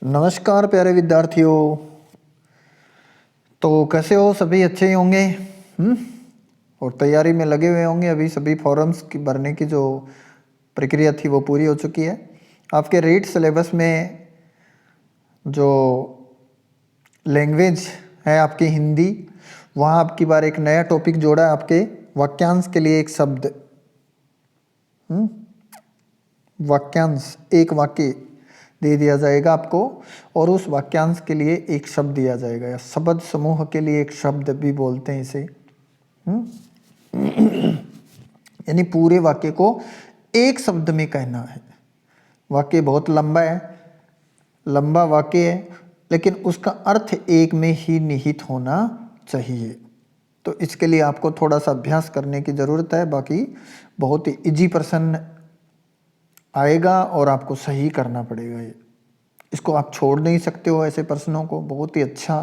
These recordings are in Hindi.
नमस्कार प्यारे विद्यार्थियों। तो कैसे हो? सभी अच्छे ही होंगे। और तैयारी में लगे हुए होंगे। अभी सभी फॉर्म्स की भरने की जो प्रक्रिया थी वो पूरी हो चुकी है। आपके रीड सिलेबस में जो लैंग्वेज है आपकी हिंदी, वहाँ आपकी बार एक नया टॉपिक जोड़ा है आपके वाक्यांश के लिए। एक शब्द वाक्यांश, एक वाक्य दे दिया जाएगा आपको और उस वाक्यांश के लिए एक शब्द दिया जाएगा, या शब्द समूह के लिए एक शब्द भी बोलते हैं इसे। यानी पूरे वाक्य को एक शब्द में कहना है। वाक्य बहुत लंबा है, लंबा वाक्य है, लेकिन उसका अर्थ एक में ही निहित होना चाहिए। तो इसके लिए आपको थोड़ा सा अभ्यास करने की ज़रूरत है। बाकी बहुत ही इजी प्रश्न आएगा और आपको सही करना पड़ेगा। ये इसको आप छोड़ नहीं सकते हो, ऐसे प्रश्नों को। बहुत ही अच्छा,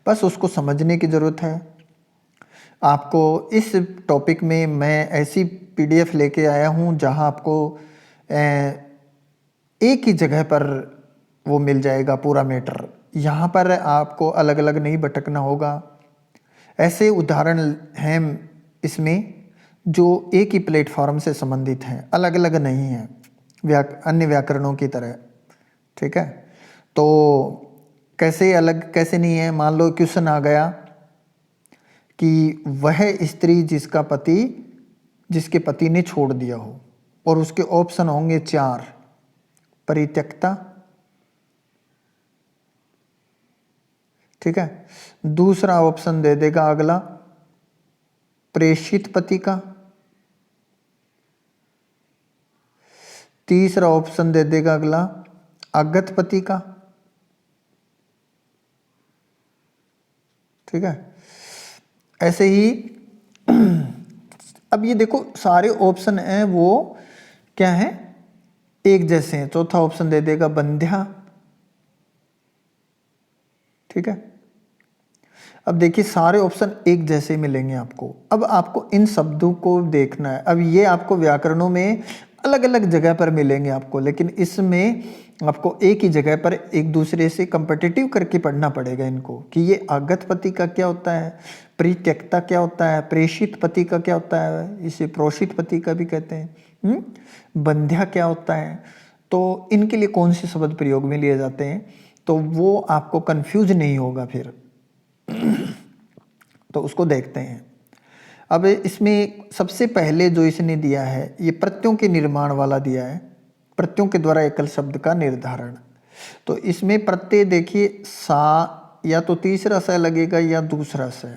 बस उसको समझने की ज़रूरत है आपको। इस टॉपिक में मैं ऐसी पीडीएफ लेके आया हूँ जहाँ आपको एक ही जगह पर वो मिल जाएगा पूरा मैटर। यहाँ पर आपको अलग अलग नहीं भटकना होगा। ऐसे उदाहरण हैं इसमें जो एक ही प्लेटफॉर्म से संबंधित हैं, अलग अलग नहीं हैं अन्य व्याकरणों की तरह। ठीक है, तो कैसे अलग कैसे नहीं है? मान लो क्वेश्चन आ गया कि वह स्त्री जिसके पति ने छोड़ दिया हो, और उसके ऑप्शन होंगे 4। परित्यक्ता, ठीक है। दूसरा ऑप्शन दे देगा अगला प्रेषित पति का। तीसरा ऑप्शन दे देगा अगला अगत पति का। ठीक है, ऐसे ही अब ये देखो सारे ऑप्शन हैं वो क्या है, एक जैसे हैं। चौथा ऑप्शन दे देगा बंध्या। ठीक है, अब देखिए सारे ऑप्शन एक जैसे मिलेंगे आपको। अब आपको इन शब्दों को देखना है। अब ये आपको व्याकरणों में अलग अलग जगह पर मिलेंगे आपको, लेकिन इसमें आपको एक ही जगह पर एक दूसरे से कंपेटिटिव करके पढ़ना पड़ेगा इनको, कि ये आगत पति का क्या होता है, परित्यक्ता क्या होता है, प्रेषित पति का क्या होता है, इसे प्रोषित पति का भी कहते हैं, बंध्या क्या होता है। तो इनके लिए कौन से शब्द प्रयोग में लिए जाते हैं, तो वो आपको कंफ्यूज नहीं होगा फिर। तो उसको देखते हैं। अब इसमें सबसे पहले जो इसने दिया है, ये प्रत्ययों के निर्माण वाला दिया है। प्रत्ययों के द्वारा एकल शब्द का निर्धारण। तो इसमें प्रत्यय देखिए, सा या तो तीसरा स लगेगा या दूसरा स,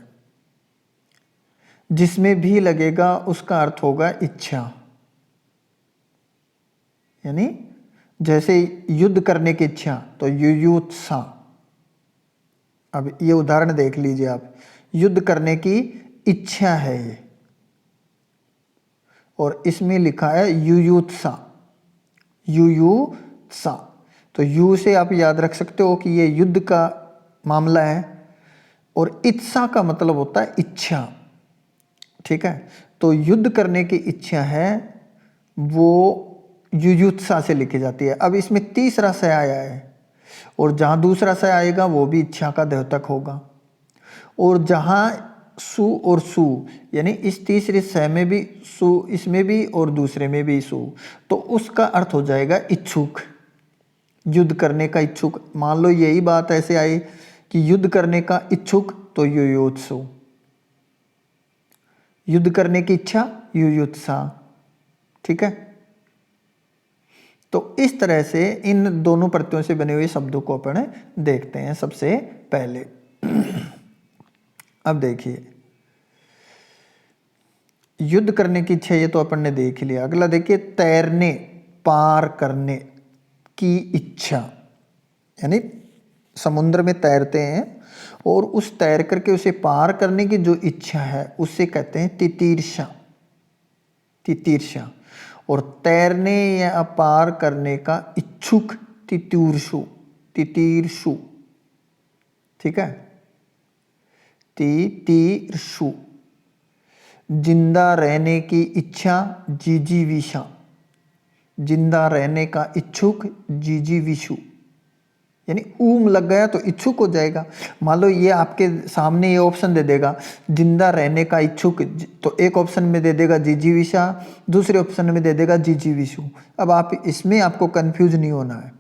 जिसमें भी लगेगा उसका अर्थ होगा इच्छा। यानी जैसे युद्ध करने की इच्छा, तो युयुत्सा। अब ये उदाहरण देख लीजिए आप, युद्ध करने की इच्छा है ये, और इसमें लिखा है युयुत्सा। युयुत्सा, तो यू से आप याद रख सकते हो कि ये युद्ध का मामला है, और इच्छा का मतलब होता है इच्छा। ठीक है, तो युद्ध करने की इच्छा है वो युयुत्सा से लिखी जाती है। अब इसमें तीसरा स आया है, और जहाँ दूसरा स आएगा वो भी इच्छा का द्योतक होगा। और जहाँ सु और सु, यानी इस तीसरे स में भी सु, इसमें भी और दूसरे में भी सु, तो उसका अर्थ हो जाएगा इच्छुक। युद्ध करने का इच्छुक। मान लो यही बात ऐसे आई कि युद्ध करने का इच्छुक, तो युयुत्सु। युद्ध करने की इच्छा, युयुत्सा। ठीक है, तो इस तरह से इन दोनों प्रत्ययों से बने हुए शब्दों को अपन देखते हैं सबसे पहले। अब देखिए, युद्ध करने की इच्छा, ये तो अपन ने देख लिया। अगला देखिए, तैरने, पार करने की इच्छा। यानी समुद्र में तैरते हैं और उस तैर करके उसे पार करने की जो इच्छा है उसे कहते हैं तितीर्षा। तितीर्षा। और तैरने या पार करने का इच्छुक तितीर्षु। तितीर्षु। ठीक है, तितीर्षु। जिंदा रहने की इच्छा, जिजीविषा। जिंदा रहने का इच्छुक, जिजीविषु। यानी ऊम लग गया तो इच्छुक हो जाएगा। मान लो ये आपके सामने ये ऑप्शन दे देगा जिंदा रहने का इच्छुक, तो एक ऑप्शन में दे देगा जिजीविषा, दूसरे ऑप्शन में दे देगा जिजीविषु। अब आप इसमें आपको कंफ्यूज नहीं होना है।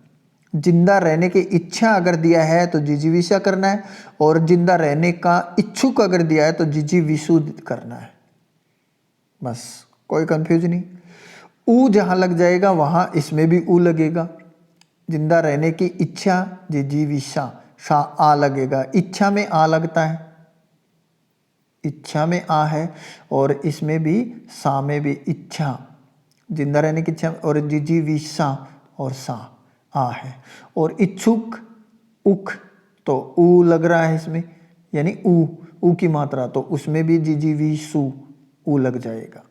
जिंदा रहने की इच्छा अगर दिया है तो जिजीविषा करना है, और जिंदा रहने का इच्छुक अगर दिया है तो जिजीविषु करना है। बस कोई कंफ्यूज नहीं। ऊ जहां लग जाएगा वहां इसमें भी ऊ लगेगा। जिंदा रहने की इच्छा जिजीविषा, सा आ लगेगा। इच्छा में आ लगता है, इच्छा में आ है, और इसमें भी सा में भी इच्छा, जिंदा रहने की इच्छा, और जिजीविषा और सा आ है। और इच्छुक उख तो ऊ लग रहा है इसमें, यानी ऊ की मात्रा, तो उसमें भी जिजीविषु ऊ लग जाएगा।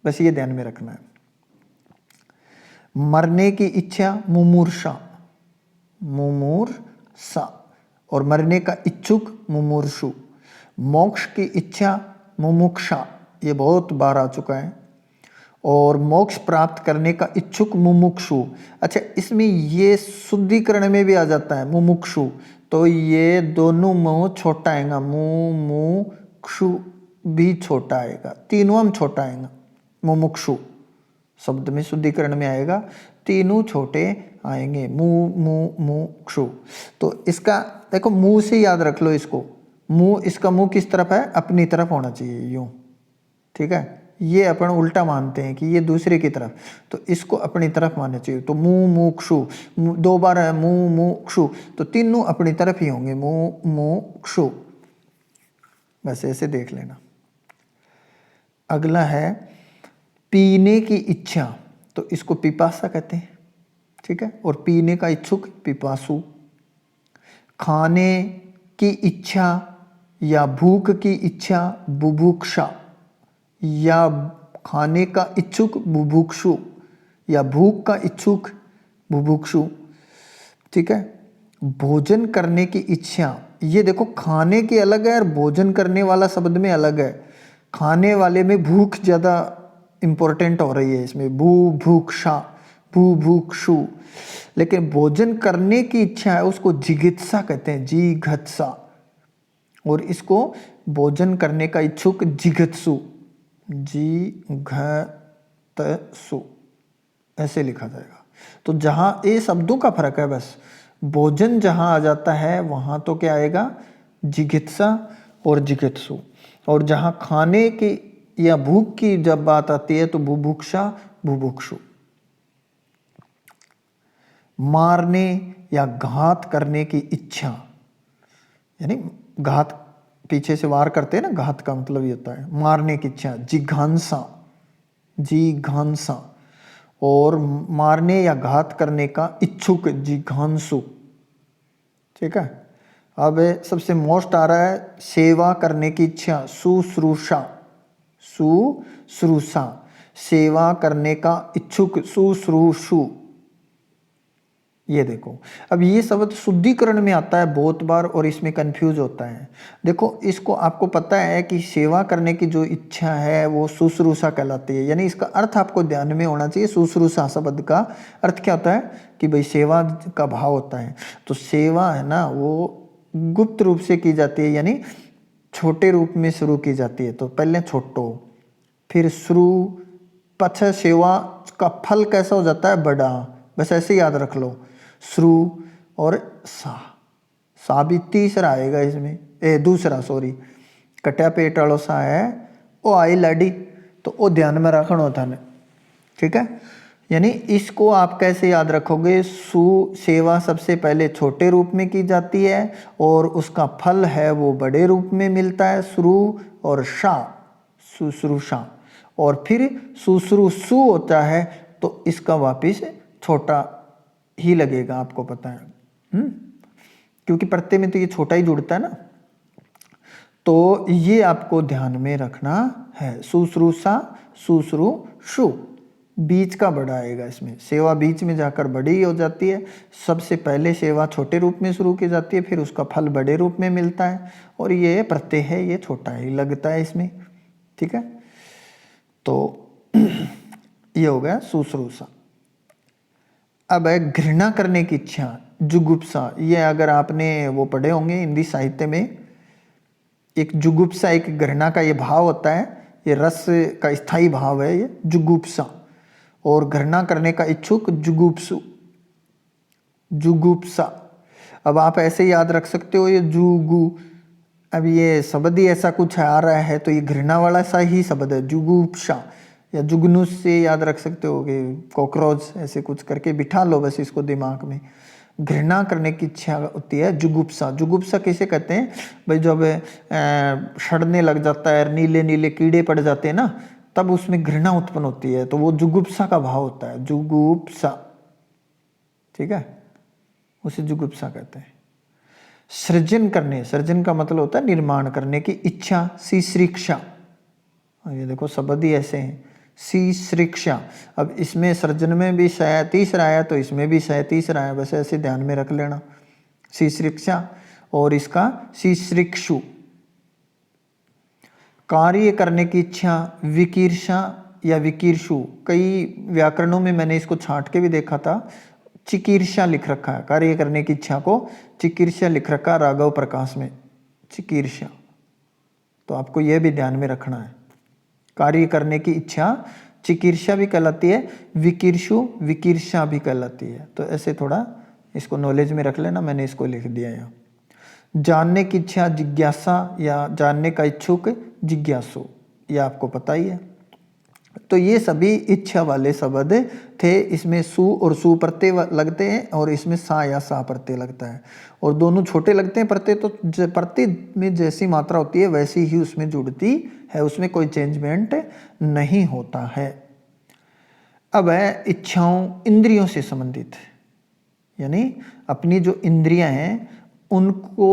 बस ये ध्यान में रखना है। मरने की इच्छा मुमूर्षा, मुमूर्षा, और मरने का इच्छुक मुमूर्षु। मोक्ष की इच्छा मुमुक्षा, ये बहुत बार आ चुका है। और मोक्ष प्राप्त करने का इच्छुक मुमुक्षु। अच्छा, इसमें ये शुद्धिकरण में भी आ जाता है मुमुक्षु, तो ये दोनों मुंह छोटा आएगा, मुमुक्षु भी छोटा आएगा, तीनों हम छोटा आएगा। मुमुक्षु शब्द में शुद्धिकरण में आएगा, तीनों छोटे आएंगे, मुमुक्षु। तो इसका देखो मुंह से याद रख लो इसको। मुंह, इसका मुंह किस तरफ है? अपनी तरफ होना चाहिए, यूं। ठीक है, ये अपन उल्टा मानते हैं कि ये दूसरे की तरफ, तो इसको अपनी तरफ मानना चाहिए। तो मुमुक्षु, दो बार है मुमुक्षु, तो तीनों अपनी तरफ ही होंगे, मुमुक्षु। बस ऐसे देख लेना। अगला है पीने की इच्छा, तो इसको पिपासा कहते हैं। ठीक है, और पीने का इच्छुक पिपासु। खाने की इच्छा या भूख की इच्छा बुभुक्षा, या खाने का इच्छुक बुभुक्षु, या भूख का इच्छुक बुभुक्षु। ठीक है, भोजन करने की इच्छा, ये देखो खाने की अलग है और भोजन करने वाला शब्द में अलग है। खाने वाले में भूख ज़्यादा इंपॉर्टेंट हो रही है इसमें, बुभुक्षा, बुभुक्षु। लेकिन भोजन करने की इच्छा है उसको जिगित्सा कहते हैं, जिघत्सा। और इसको भोजन करने का इच्छुक जिघत्सु, जिघत्सु ऐसे लिखा जाएगा। तो जहां ये शब्दों का फर्क है बस, भोजन जहां आ जाता है वहां तो क्या आएगा? जिगित्सा और जिगित्सु। और जहां खाने की या भूख की जब बात आती है तो बुभुक्षा, बुभुक्षु। मारने या घात करने की इच्छा, यानी घात, पीछे से वार करते हैं ना, घात का मतलब ये होता है मारने की इच्छा, जिघांसा, जिघांसा। और मारने या घात करने का इच्छुक जिघांसु। ठीक है, अब सबसे मोस्ट आ रहा है सेवा करने की इच्छा, शुश्रूषा, शुश्रूषा। सेवा करने का इच्छुक शुश्रूषु। ये देखो, अब ये शब्द शुद्धिकरण में आता है बहुत बार और इसमें कंफ्यूज होता है। देखो, इसको आपको पता है कि सेवा करने की जो इच्छा है वो शुश्रूषा कहलाती है, यानी इसका अर्थ आपको ध्यान में होना चाहिए। शुश्रूषा शब्द का अर्थ क्या होता है कि भाई सेवा का भाव होता है। तो सेवा है ना, वो गुप्त रूप से की जाती है, यानी छोटे रूप में शुरू की जाती है। तो पहले छोटो, फिर शुरू, पछ सेवा का फल कैसा हो जाता है? बड़ा। बस ऐसे याद रख लो, श्रु और सा भी तीसरा आएगा इसमें, दूसरा, सॉरी, कट्या पेट वालों सा है वो आई लाडी, तो वो ध्यान में रखना था। ठीक है, यानी इसको आप कैसे याद रखोगे? सु सेवा सबसे पहले छोटे रूप में की जाती है और उसका फल है वो बड़े रूप में मिलता है, श्रु और शा, शुश्रूषा। और फिर शुश्रूषु होता है तो इसका वापिस छोटा ही लगेगा, आपको पता है। क्योंकि प्रत्यय में तो ये छोटा ही जुड़ता है ना, तो ये आपको ध्यान में रखना है। शुश्रूषा, शुश्रूषु, बीच का बड़ा आएगा इसमें। सेवा बीच में जाकर बड़ी हो जाती है। सबसे पहले सेवा छोटे रूप में शुरू की जाती है, फिर उसका फल बड़े रूप में मिलता है, और ये प्रत्यय है, ये छोटा ही लगता है इसमें। ठीक है, तो ये हो गया शुश्रूषा। अब है घृणा करने की इच्छा, जुगुप्सा, ये अगर आपने वो पढ़े होंगे हिंदी साहित्य में, एक जुगुप्सा एक घृणा का ये भाव होता है, ये रस का स्थायी भाव है ये जुगुप्सा, और घृणा करने का इच्छुक जुगुप्सु, जुगुप्सा। अब आप ऐसे याद रख सकते हो ये जुगु, अब ये शब्द ही ऐसा कुछ आ रहा है तो ये घृणा वाला सा ही शब्द है जुगुप्सा, या जुगनुस से याद रख सकते हो कि कॉकरोच, ऐसे कुछ करके बिठा लो बस इसको दिमाग में। घृणा करने की इच्छा होती है जुगुप्सा। जुगुप्सा किसे कहते हैं भाई, जब सड़ने लग जाता है, नीले नीले कीड़े पड़ जाते हैं ना, तब उसमें घृणा उत्पन्न होती है, तो वो जुगुप्सा का भाव होता है, जुगुप्सा, ठीक है, उसे जुगुप्सा कहते हैं। सृजन करने, सृजन का मतलब होता है निर्माण करने की इच्छा, सीसृक्षा, ये देखो शब्द ही ऐसे हैं, सीसृक्षा। अब इसमें सृजन में भी शय तीसरा आया तो इसमें भी शय तीसरा आया, बस ऐसे ध्यान में रख लेना, सीसृक्षा, और इसका सीसृक्षु। कार्य करने की इच्छा, विकीर्षा या विकीर्षु, कई व्याकरणों में मैंने इसको छांट के भी देखा था, चिकीर्षा लिख रखा है, कार्य करने की इच्छा को चिकीर्षा लिख रखा राघव प्रकाश में, चिकीर्षा, तो आपको यह भी ध्यान में रखना है। कार्य करने की इच्छा चिकीर्षा भी कहलाती है, विकीर्षु विकीर्षा भी कहलाती है, तो ऐसे थोड़ा इसको नॉलेज में रख लेना, मैंने इसको लिख दिया यहाँ। जानने की इच्छा जिज्ञासा, या जानने का इच्छुक जिज्ञासु, ये आपको पता ही है। तो ये सभी इच्छा वाले शब्द थे, इसमें सु और सु प्रत्यय लगते हैं और इसमें सा या सा प्रत्यय लगता है, और दोनों छोटे लगते हैं प्रत्यय, तो प्रत्यय में जैसी मात्रा होती है वैसी ही उसमें जुड़ती है, उसमें कोई चेंजमेंट नहीं होता है। अब है इच्छाओं इंद्रियों से संबंधित, यानी अपनी जो इंद्रियां हैं उनको,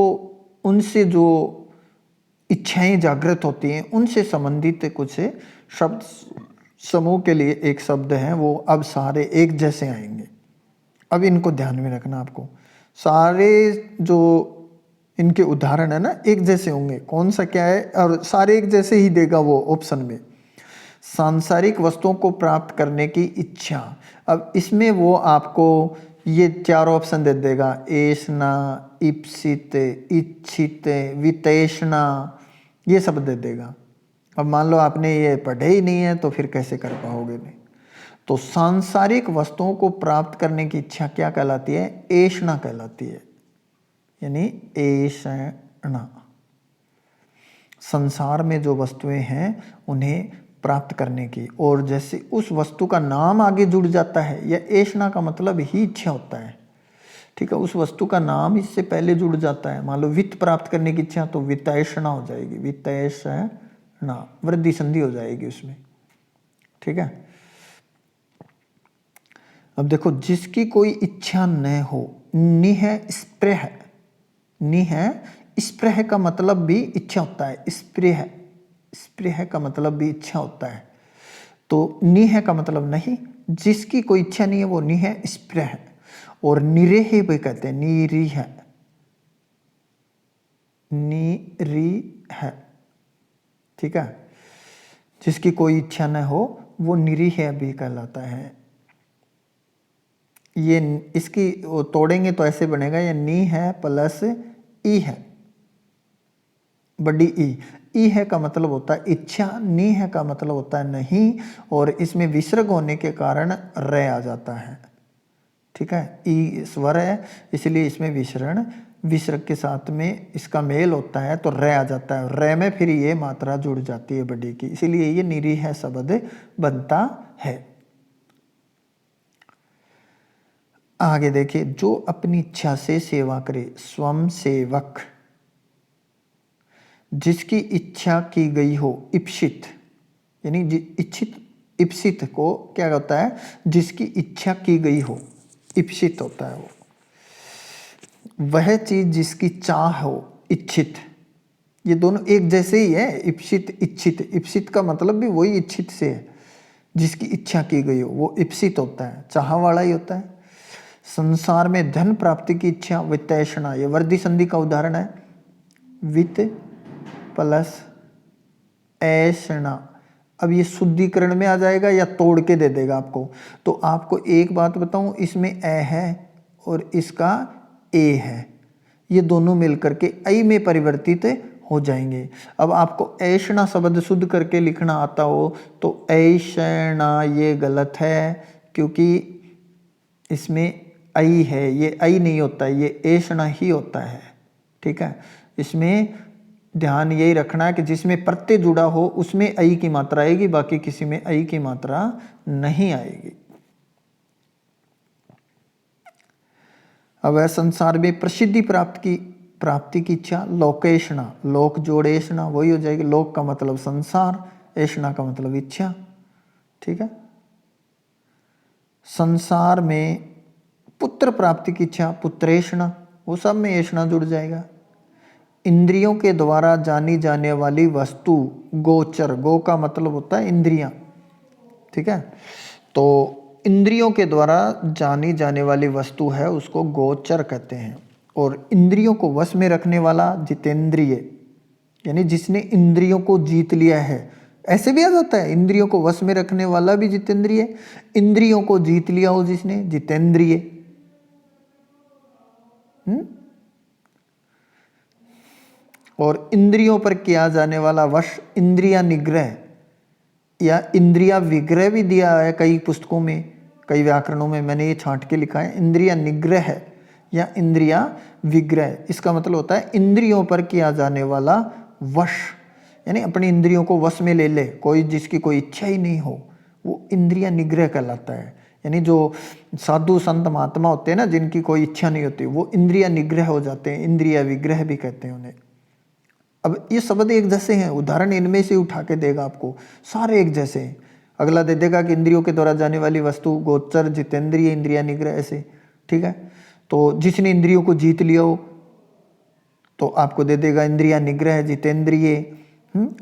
उनसे जो इच्छाएं जागृत होती हैं उनसे संबंधित कुछ शब्द समूह के लिए एक शब्द है, वो अब सारे एक जैसे आएंगे। अब इनको ध्यान में रखना, आपको सारे जो इनके उदाहरण है ना एक जैसे होंगे, कौन सा क्या है, और सारे एक जैसे ही देगा वो ऑप्शन में। सांसारिक वस्तुओं को प्राप्त करने की इच्छा, अब इसमें वो आपको ये चार ऑप्शन दे देगा, ऐषणा, इप्सित, इच्छित, वितैषणा, ये सब दे देगा। अब मान लो आपने ये पढ़े ही नहीं है तो फिर कैसे कर पाओगे नहीं। तो सांसारिक वस्तुओं को प्राप्त करने की इच्छा क्या कहलाती है, ऐषणा कहलाती है, यानी ऐषणा। संसार में जो वस्तुएं हैं उन्हें प्राप्त करने की, और जैसे उस वस्तु का नाम आगे जुड़ जाता है, या ऐषणा का मतलब ही इच्छा होता है, ठीक है, उस वस्तु का नाम इससे पहले जुड़ जाता है। मान लो वित्त प्राप्त करने की इच्छा तो वित्तैषणा हो जाएगी, वित्तैषणा, वृद्धि संधि हो जाएगी उसमें, ठीक है। अब देखो, जिसकी कोई इच्छा न हो, निह स्पृह, निह स्पृह का मतलब भी इच्छा होता है, स्पृह, स्पृह का मतलब भी इच्छा होता है, तो निह का मतलब नहीं, जिसकी कोई इच्छा नहीं है वो निह स्पृह। और निरेह भी कहते हैं, निरीह, निरीह, ठीक है, जिसकी कोई इच्छा न हो वो निरीह भी कहलाता है। ये इसकी तोड़ेंगे तो ऐसे बनेगा, ये नी है प्लस ई है, बड़ी ई है का मतलब होता है इच्छा, नी है का मतलब होता है नहीं, और इसमें विसर्ग होने के कारण रे आ जाता है, ठीक है, ई स्वर है इसलिए इसमें विसर्ग के साथ में इसका मेल होता है तो रे आ जाता है, रे में फिर ये मात्रा जुड़ जाती है बड़ी की, इसीलिए ये निरीह शब्द बनता है। आगे देखिए, जो अपनी इच्छा से सेवा करे, स्वयं सेवक, जिसकी इच्छा की गई हो, इप्सित, यानी इच्छित, इप्सित को क्या होता है, जिसकी इच्छा की गई हो, इप्सित होता है वो, वह चीज जिसकी चाह हो, इच्छित, ये दोनों एक जैसे ही है, इप्सित इच्छित, इप्सित का मतलब भी वही इच्छित से है, जिसकी इच्छा की गई हो वो इप्सित होता है, चाह वाला ही होता है। संसार में धन प्राप्ति की इच्छा, वित्तैषणा, ये वर्धी संधि का उदाहरण है, वित्त प्लस ऐषणा। अब ये शुद्धिकरण में आ जाएगा या तोड़ के दे देगा आपको, तो आपको एक बात बताऊं, इसमें ए है और इसका ए है, ये दोनों मिलकर के ऐ में परिवर्तित हो जाएंगे। अब आपको ऐषणा शब्द शुद्ध करके लिखना आता हो तो ऐषणा ये गलत है, क्योंकि इसमें ऐ है, ये ऐ नहीं होता, ये ऐषणा ही होता है। ठीक है, इसमें ध्यान यही रखना है कि जिसमें प्रत्यय जुड़ा हो उसमें ऐ की मात्रा आएगी, बाकी किसी में ऐ की मात्रा नहीं आएगी। अब संसार में प्रसिद्धि प्राप्ति की इच्छा, लोकेशना, लोक जोड़ेशना वही हो जाएगी। लोक का मतलब संसार, ऐषणा का मतलब इच्छा। ठीक है, संसार में पुत्र प्राप्ति की इच्छा, पुत्रेषणा, वो सब में ऐषणा जुड़ जाएगा। इंद्रियों के द्वारा जानी जाने वाली वस्तु, गोचर, गो का मतलब होता है इंद्रियां। ठीक है, तो इंद्रियों के द्वारा जानी जाने वाली वस्तु है उसको गोचर कहते हैं। और इंद्रियों को वश में रखने वाला जितेंद्रिय, यानी जिसने इंद्रियों को जीत लिया है, ऐसे भी आ जाता है इंद्रियों को वश में रखने वाला भी जितेंद्रिय, इंद्रियों को जीत लिया हो जिसने, जितेंद्रिय। और इंद्रियों पर किया जाने वाला वश, इंद्रिया निग्रह या इंद्रिया विग्रह भी दिया है कई पुस्तकों में, कई व्याकरणों में मैंने ये छांट के लिखा है, इंद्रिया निग्रह या इंद्रिया विग्रह। इसका मतलब होता है इंद्रियों पर किया जाने वाला वश, यानी अपनी इंद्रियों को वश में ले ले, कोई जिसकी कोई इच्छा ही नहीं हो, वो इंद्रिया निग्रह कहलाता है। यानी जो साधु संत महात्मा होते हैं ना, जिनकी कोई इच्छा नहीं होती, वो इंद्रिया निग्रह हो जाते हैं, इंद्रिया विग्रह भी कहते हैं उन्हें। अब ये शब्द एक जैसे हैं, उदाहरण इनमें से उठा के देगा आपको, सारे एक जैसे हैं। अगला दे देगा कि इंद्रियों के द्वारा जाने वाली वस्तु, गोचर, जितेंद्रिय, इंद्रिया निग्रह, ऐसे। ठीक है, तो जिसने इंद्रियों को जीत लिया हो तो आपको दे देगा इंद्रिया निग्रह, जितेंद्रिय,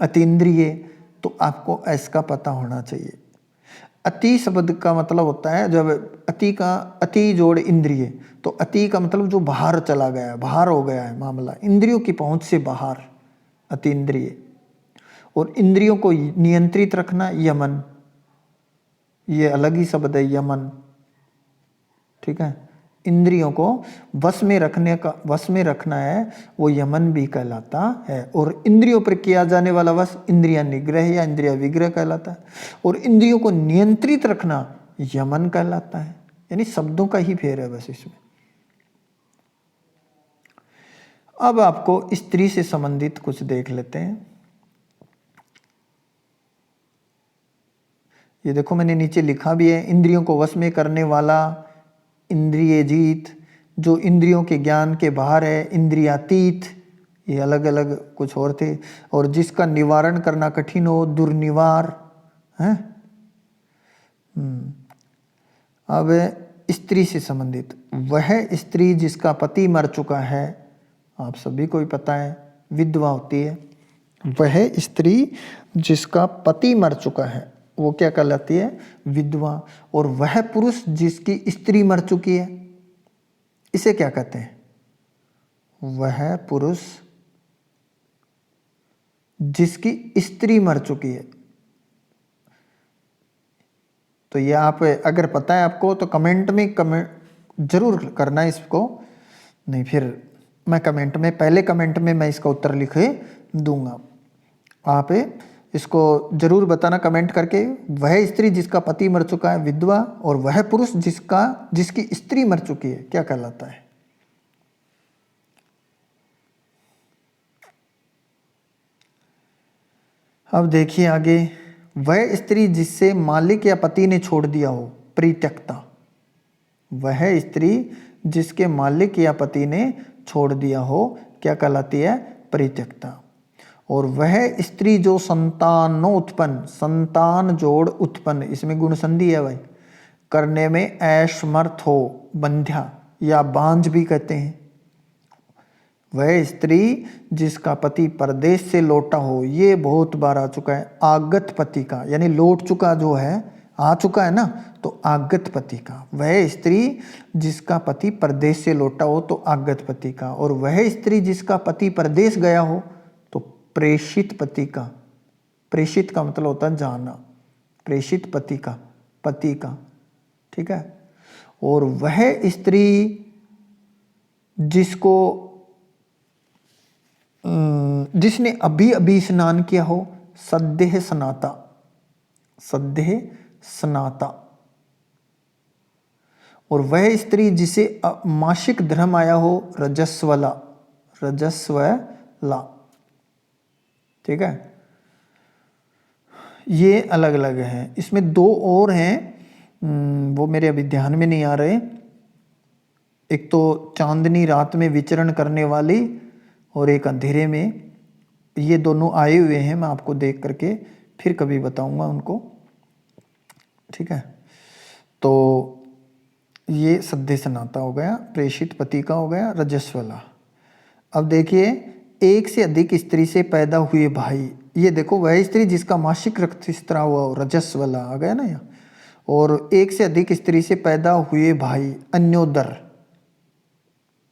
अतीन्द्रिय। तो आपको इसका पता होना चाहिए। अति शब्द का मतलब होता है जब अति का, अति जोड़ इंद्रिय, तो अति का मतलब जो बाहर चला गया, बाहर हो गया है मामला, इंद्रियों की पहुंच से बाहर, अतीन्द्रिय। और इंद्रियों को नियंत्रित रखना, यमन, ये अलग ही शब्द है, यमन। ठीक है, इंद्रियों को वश में रखने का, वश में रखना है, वो यमन भी कहलाता है। और इंद्रियों पर किया जाने वाला वश इंद्रिया निग्रह या इंद्रिया विग्रह कहलाता है। और इंद्रियों को नियंत्रित रखना यमन कहलाता है। यानी शब्दों का ही फेर है बस इसमें। अब आपको स्त्री से संबंधित कुछ देख लेते हैं। ये देखो मैंने नीचे लिखा भी है, इंद्रियों को वश में करने वाला, इंद्रिय जीत, जो इंद्रियों के ज्ञान के बाहर है, इंद्रियातीत, ये अलग अलग कुछ और थे। और जिसका निवारण करना कठिन हो, दुर्निवार है। अब स्त्री से संबंधित, वह स्त्री जिसका पति मर चुका है, आप सभी को ही पता है, विधवा होती है। वह स्त्री जिसका पति मर चुका है वो क्या कहलाती है, विधवा। और वह पुरुष जिसकी स्त्री मर चुकी है, इसे क्या कहते हैं, वह पुरुष जिसकी स्त्री मर चुकी है। तो ये आप अगर पता है आपको तो कमेंट में कमेंट जरूर करना इसको, नहीं फिर मैं कमेंट में, पहले कमेंट में मैं इसका उत्तर लिख दूंगा। आप इसको जरूर बताना कमेंट करके, वह स्त्री जिसका पति मर चुका है, विधवा, और वह पुरुष जिसकी स्त्री मर चुकी है, क्या कहलाता है। अब देखिए आगे, वह स्त्री जिससे मालिक या पति ने छोड़ दिया हो, परित्यक्ता। वह स्त्री जिसके मालिक या पति ने छोड़ दिया हो क्या कहलाती है, परित्यक्ता। और वह स्त्री जो संतानोत्पन्न, संतान जोड़ उत्पन्न, इसमें गुण संधि है भाई, करने में असमर्थ हो, बंध्या या बांझ भी कहते हैं। वह स्त्री जिसका पति परदेश से लौटा हो, ये बहुत बार आ चुका है, आगत पति का, यानी लौट चुका जो है, आ चुका है ना, तो आगत पति का। वह स्त्री जिसका पति परदेश से लौटा हो तो आगत पति का। और वह स्त्री जिसका पति परदेश गया हो तो प्रेषित पति का। प्रेषित का मतलब होता है जाना, प्रेषित पति का, पति का। ठीक है। और वह स्त्री जिसको जिसने अभी अभी स्नान किया हो, सद्देह स्नाता, सद्देह स्नाता। और वह स्त्री जिसे मासिक धर्म आया हो, रजस्वला, रजस्वला। ठीक है, ये अलग अलग हैं। इसमें दो और हैं, वो मेरे अभी ध्यान में नहीं आ रहे। एक तो चांदनी रात में विचरण करने वाली और एक अंधेरे में। ये दोनों आए हुए हैं, मैं आपको देख करके फिर कभी बताऊंगा उनको। ठीक है, तो ये सद्दे सनाता हो गया, प्रेषित पति का हो गया, रजस्वला। अब देखिए, एक से अधिक स्त्री से पैदा हुए भाई, ये देखो वह स्त्री जिसका मासिक रक्तस्राव हुआ हो, रजस्वला आ गया ना यहाँ। और एक से अधिक स्त्री से पैदा हुए भाई, अन्योदर।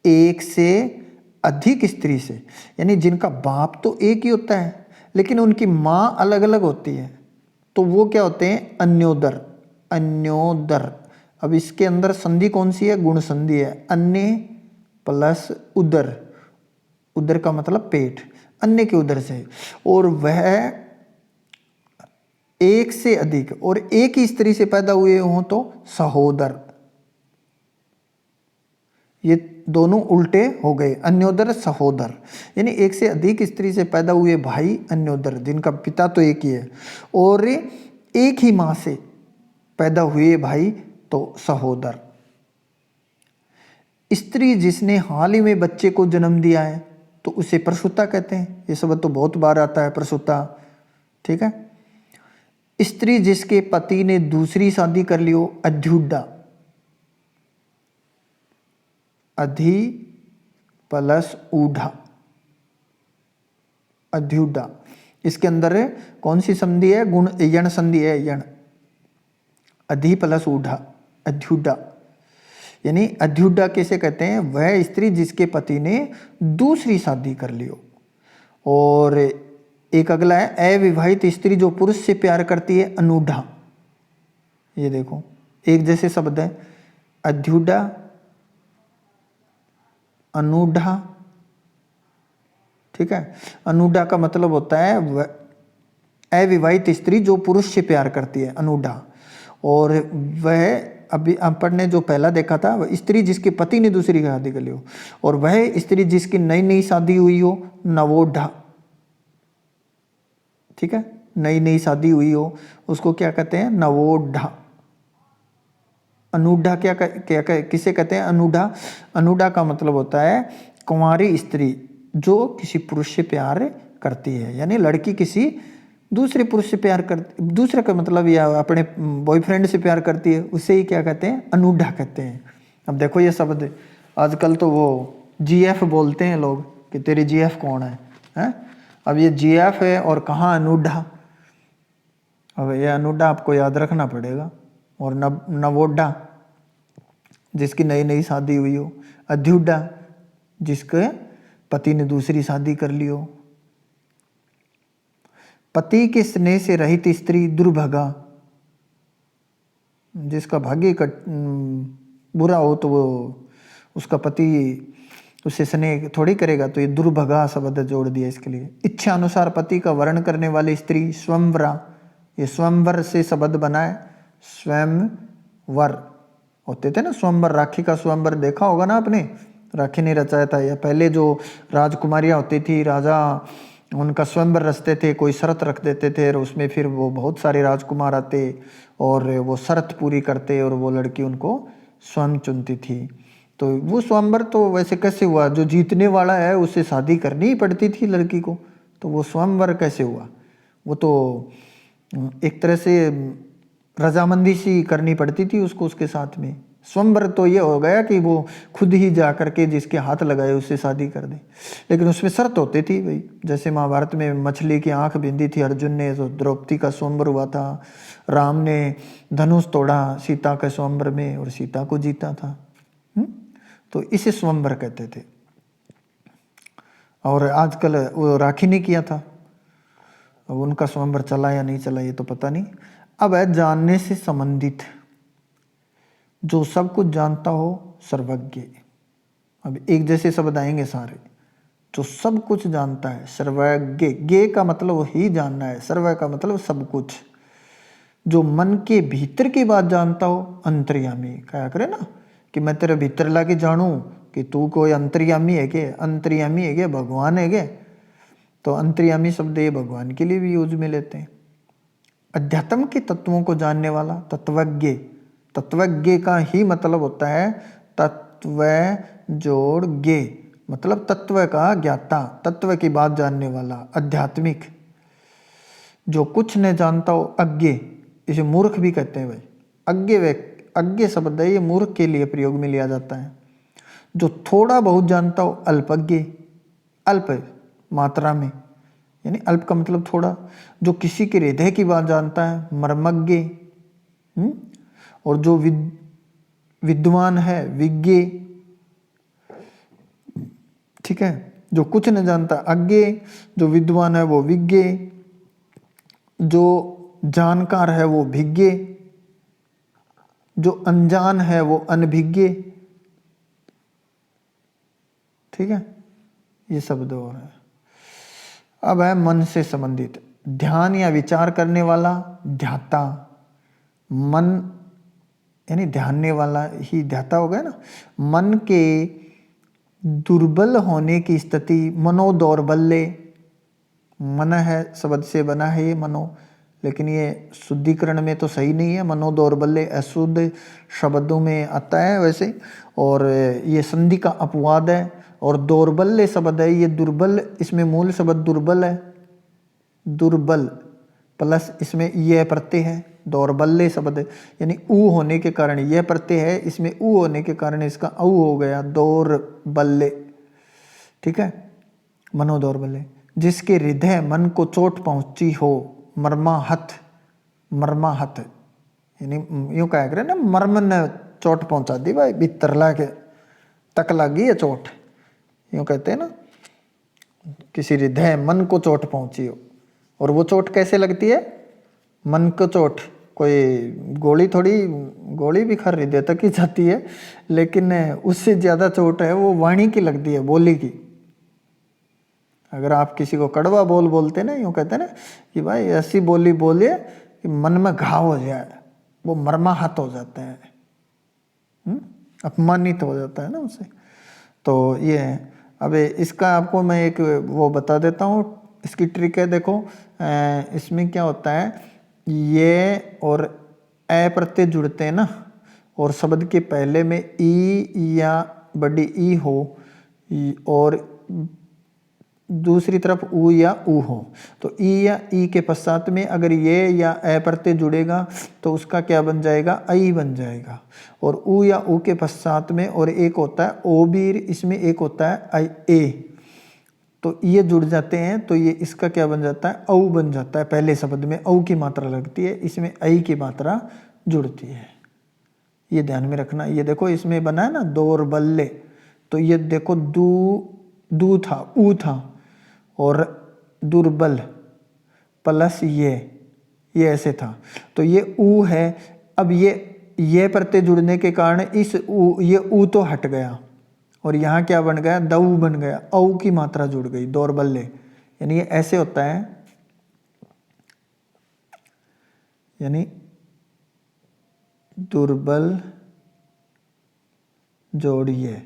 एक से अधिक स्त्री से, यानी जिनका बाप तो एक ही होता है लेकिन उनकी माँ अलग अलग होती है, तो वो क्या होते हैं, अन्योदर, अन्योदर। अब इसके अंदर संधि कौन सी है, गुण संधि है, अन्य प्लस उदर, उदर का मतलब पेट, अन्य के उदर से। और वह एक से अधिक और एक ही स्त्री से पैदा हुए हों तो सहोदर। ये दोनों उल्टे हो गए, अन्योदर सहोदर, यानी एक से अधिक स्त्री से पैदा हुए भाई अन्योदर, जिनका पिता तो एक ही है, और एक ही माँ से पैदा हुए भाई तो सहोदर। स्त्री जिसने हाल ही में बच्चे को जन्म दिया है तो उसे प्रसूता कहते हैं। ये शब्द तो बहुत बार आता है, प्रसूता। ठीक है, स्त्री जिसके पति ने दूसरी शादी कर ली हो, अध्युडा, अधि प्लस ऊढ़ा, अध्युडा। इसके अंदर कौन सी संधि है, गुण यण संधि है, यण, अधि प्लस ऊढ़ा, अध्युडा। यानी अध्युडा कैसे कहते हैं, वह स्त्री जिसके पति ने दूसरी शादी कर ली हो। और एक अगला है, अविवाहित स्त्री जो पुरुष से प्यार करती है, अनूढ़ा। ये देखो एक जैसे शब्द है, अध्युडा, अनूढ़ा। ठीक है, अनूढ़ा का मतलब होता है अविवाहित स्त्री जो पुरुष से प्यार करती है, अनूढ़ा। और वह अभी अपन ने जो पहला देखा था, वह स्त्री जिसके पति ने दूसरी शादी कर ली हो। और वह स्त्री जिसकी नई नई शादी हुई हो, नवोढ़ा। ठीक है, नई नई शादी हुई हो उसको क्या कहते हैं, नवोढ़ा। अनूढ़ा क्या किसे कहते हैं, अनूढ़ा। अनूढ़ा का मतलब होता है कुंवारी स्त्री जो किसी पुरुष से प्यार करती है, यानी लड़की किसी दूसरे पुरुष से प्यार करती, दूसरे का मतलब या अपने बॉयफ्रेंड से प्यार करती है, उसे ही क्या कहते हैं, अनूढ़ा कहते हैं। अब देखो ये शब्द आजकल तो वो जीएफ बोलते हैं लोग कि तेरी जीएफ कौन है, हैं? अब ये जीएफ है और कहाँ अनूढ़ा। अब ये अनूढ़ा आपको याद रखना पड़ेगा। और नवोढ़ा जिसकी नई नई शादी हुई हो, अध्युडा जिसके पति ने दूसरी शादी कर ली हो। पति के स्नेह से रहित स्त्री दुर्भगा, जिसका भाग्य बुरा हो तो वो उसका पति उससे स्नेह थोड़ी करेगा, तो ये दुर्भगा शब्द जोड़ दिया इसके लिए। इच्छा अनुसार पति का वर्ण करने वाली स्त्री स्वयंवरा, ये स्वयंवर से शब्द बना है, स्वयंवर होते थे ना, स्वयंवर, राखी का स्वयंवर देखा होगा ना आपने, राखी ने रचाया था। या पहले जो राजकुमारियाँ होती थी, राजा उनका स्वयंवर रचते थे, कोई शर्त रख देते थे और उसमें फिर वो बहुत सारे राजकुमार आते और वो शर्त पूरी करते और वो लड़की उनको स्वयं चुनती थी। तो वो स्वयंवर तो वैसे कैसे हुआ, जो जीतने वाला है उससे शादी करनी ही पड़ती थी लड़की को, तो वो स्वयंवर कैसे हुआ, वो तो एक तरह से रजामंदी सी करनी पड़ती थी उसको उसके साथ में। स्वयंवर तो ये हो गया कि वो खुद ही जा करके जिसके हाथ लगाए उससे शादी कर दे, लेकिन उसमें शर्त होती थी भाई। जैसे महाभारत में मछली की आंख बिंदी थी अर्जुन ने, तो द्रौपदी का स्वयंवर हुआ था। राम ने धनुष तोड़ा सीता के स्वयंवर में और सीता को जीता था। तो इसे स्वयंवर कहते थे। और आजकल वो राखी ने किया था, अब उनका स्वयंवर चला या नहीं चला ये तो पता नहीं। अब है जानने से संबंधित, जो सब कुछ जानता हो, सर्वज्ञ। अब एक जैसे शब्द आएंगे सारे। जो सब कुछ जानता है, सर्वज्ञ। ज्ञ का मतलब ही जानना है, सर्व का मतलब सब कुछ। जो मन के भीतर की बात जानता हो, अंतर्यामी। क्या करे ना कि मैं तेरे भीतर लाके जानूं कि तू कोई अंतर्यामी है के, अंतर्यामी है के, भगवान है के। तो अंतर्यामी शब्द ये भगवान के लिए भी यूज में लेते हैं। अध्यात्म के तत्वों को जानने वाला, तत्वज्ञ। तत्वज्ञ का ही मतलब होता है तत्व जोड़ ज्ञ, मतलब तत्व का ज्ञाता, तत्व की बात जानने वाला, आध्यात्मिक। जो कुछ न जानता हो, अज्ञ। इसे मूर्ख भी कहते हैं भाई। अज्ञ शब्द है, ये मूर्ख के लिए प्रयोग में लिया जाता है। जो थोड़ा बहुत जानता हो, अल्पज्ञ। अल्प मात्रा में, यानी अल्प का मतलब थोड़ा। जो किसी के हृदय की बात जानता है, मर्मज्ञ। और जो विद्वान है, विज्ञ। ठीक है। जो कुछ न जानता अज्ञ, जो विद्वान है वो विज्ञ, जो जानकार है वो भिज्ञ, जो अनजान है वो अनभिज्ञ। ठीक है, ये शब्द और है। अब है मन से संबंधित, ध्यान या विचार करने वाला, ध्याता। मन यानी ध्यानने वाला ही ध्याता हो गया ना। मन के दुर्बल होने की स्थिति, मनो दौर्बल्य। मन है शब्द से बना है ये मनो, लेकिन ये शुद्धिकरण में तो सही नहीं है। मनो दौर्बल्य अशुद्ध शब्दों में आता है वैसे, और ये संधि का अपवाद है। और दौर्बल्य शब्द है ये दुर्बल, इसमें मूल शब्द दुर्बल है, दुर्बल प्लस इसमें यह प्रत्यय है। दौर्बल्य शब्द यानी ऊ होने के कारण यह प्रत्यय है, इसमें ऊ होने के कारण इसका औ हो गया, दौर्बल्य। ठीक है, मनो दौर्बल्य। जिसके हृदय मन को चोट पहुंची हो, मर्माहत। मर्माहत यानी यूं कहा करे ना, मर्म ने चोट पहुंचा दी भाई, भीतर लाके तक लगी है चोट, यूं कहते हैं ना। किसी हृदय मन को चोट पहुंची हो, और वो चोट कैसे लगती है? मन को चोट, कोई गोली थोड़ी, गोली भी खर हृदय तक ही जाती है, लेकिन उससे ज़्यादा चोट है वो वाणी की लगती है, बोली की। अगर आप किसी को कड़वा बोल बोलते ना, यूँ कहते ना कि भाई ऐसी बोली बोलिए कि मन में घाव हो जाए, वो मर्माहत हो जाता है, अपमानित हो जाता है ना उससे। तो ये है। अब इसका आपको मैं एक वो बता देता हूँ, इसकी ट्रिक है। देखो इसमें क्या होता है, ये और ए प्रत्यय जुड़ते हैं ना, और शब्द के पहले में ई या बड़ी ई हो, और दूसरी तरफ ऊ या ऊ हो, तो ई या ई के पश्चात में अगर ये या ए प्रत्यय जुड़ेगा तो उसका क्या बन जाएगा? आई बन जाएगा। और ऊ या ऊ के पश्चात में और एक होता है ओ बीर, इसमें एक होता है आई ए, तो ये जुड़ जाते हैं, तो ये इसका क्या बन जाता है? औ बन जाता है। पहले शब्द में औ की मात्रा लगती है, इसमें आई की मात्रा जुड़ती है। ये ध्यान में रखना। ये देखो इसमें बना है ना दौर्बल्य, तो ये देखो दू था, ऊ था, और दुर्बल प्लस ये ऐसे था, तो ये ऊ है। अब ये प्रत्यय जुड़ने के कारण इस ये ऊ तो हट गया, और यहाँ क्या बन गया? दऊ बन गया, औ की मात्रा जुड़ गई, दौर्बल्य। यानी ये ऐसे होता है, यानी दुर्बल जोड़िए।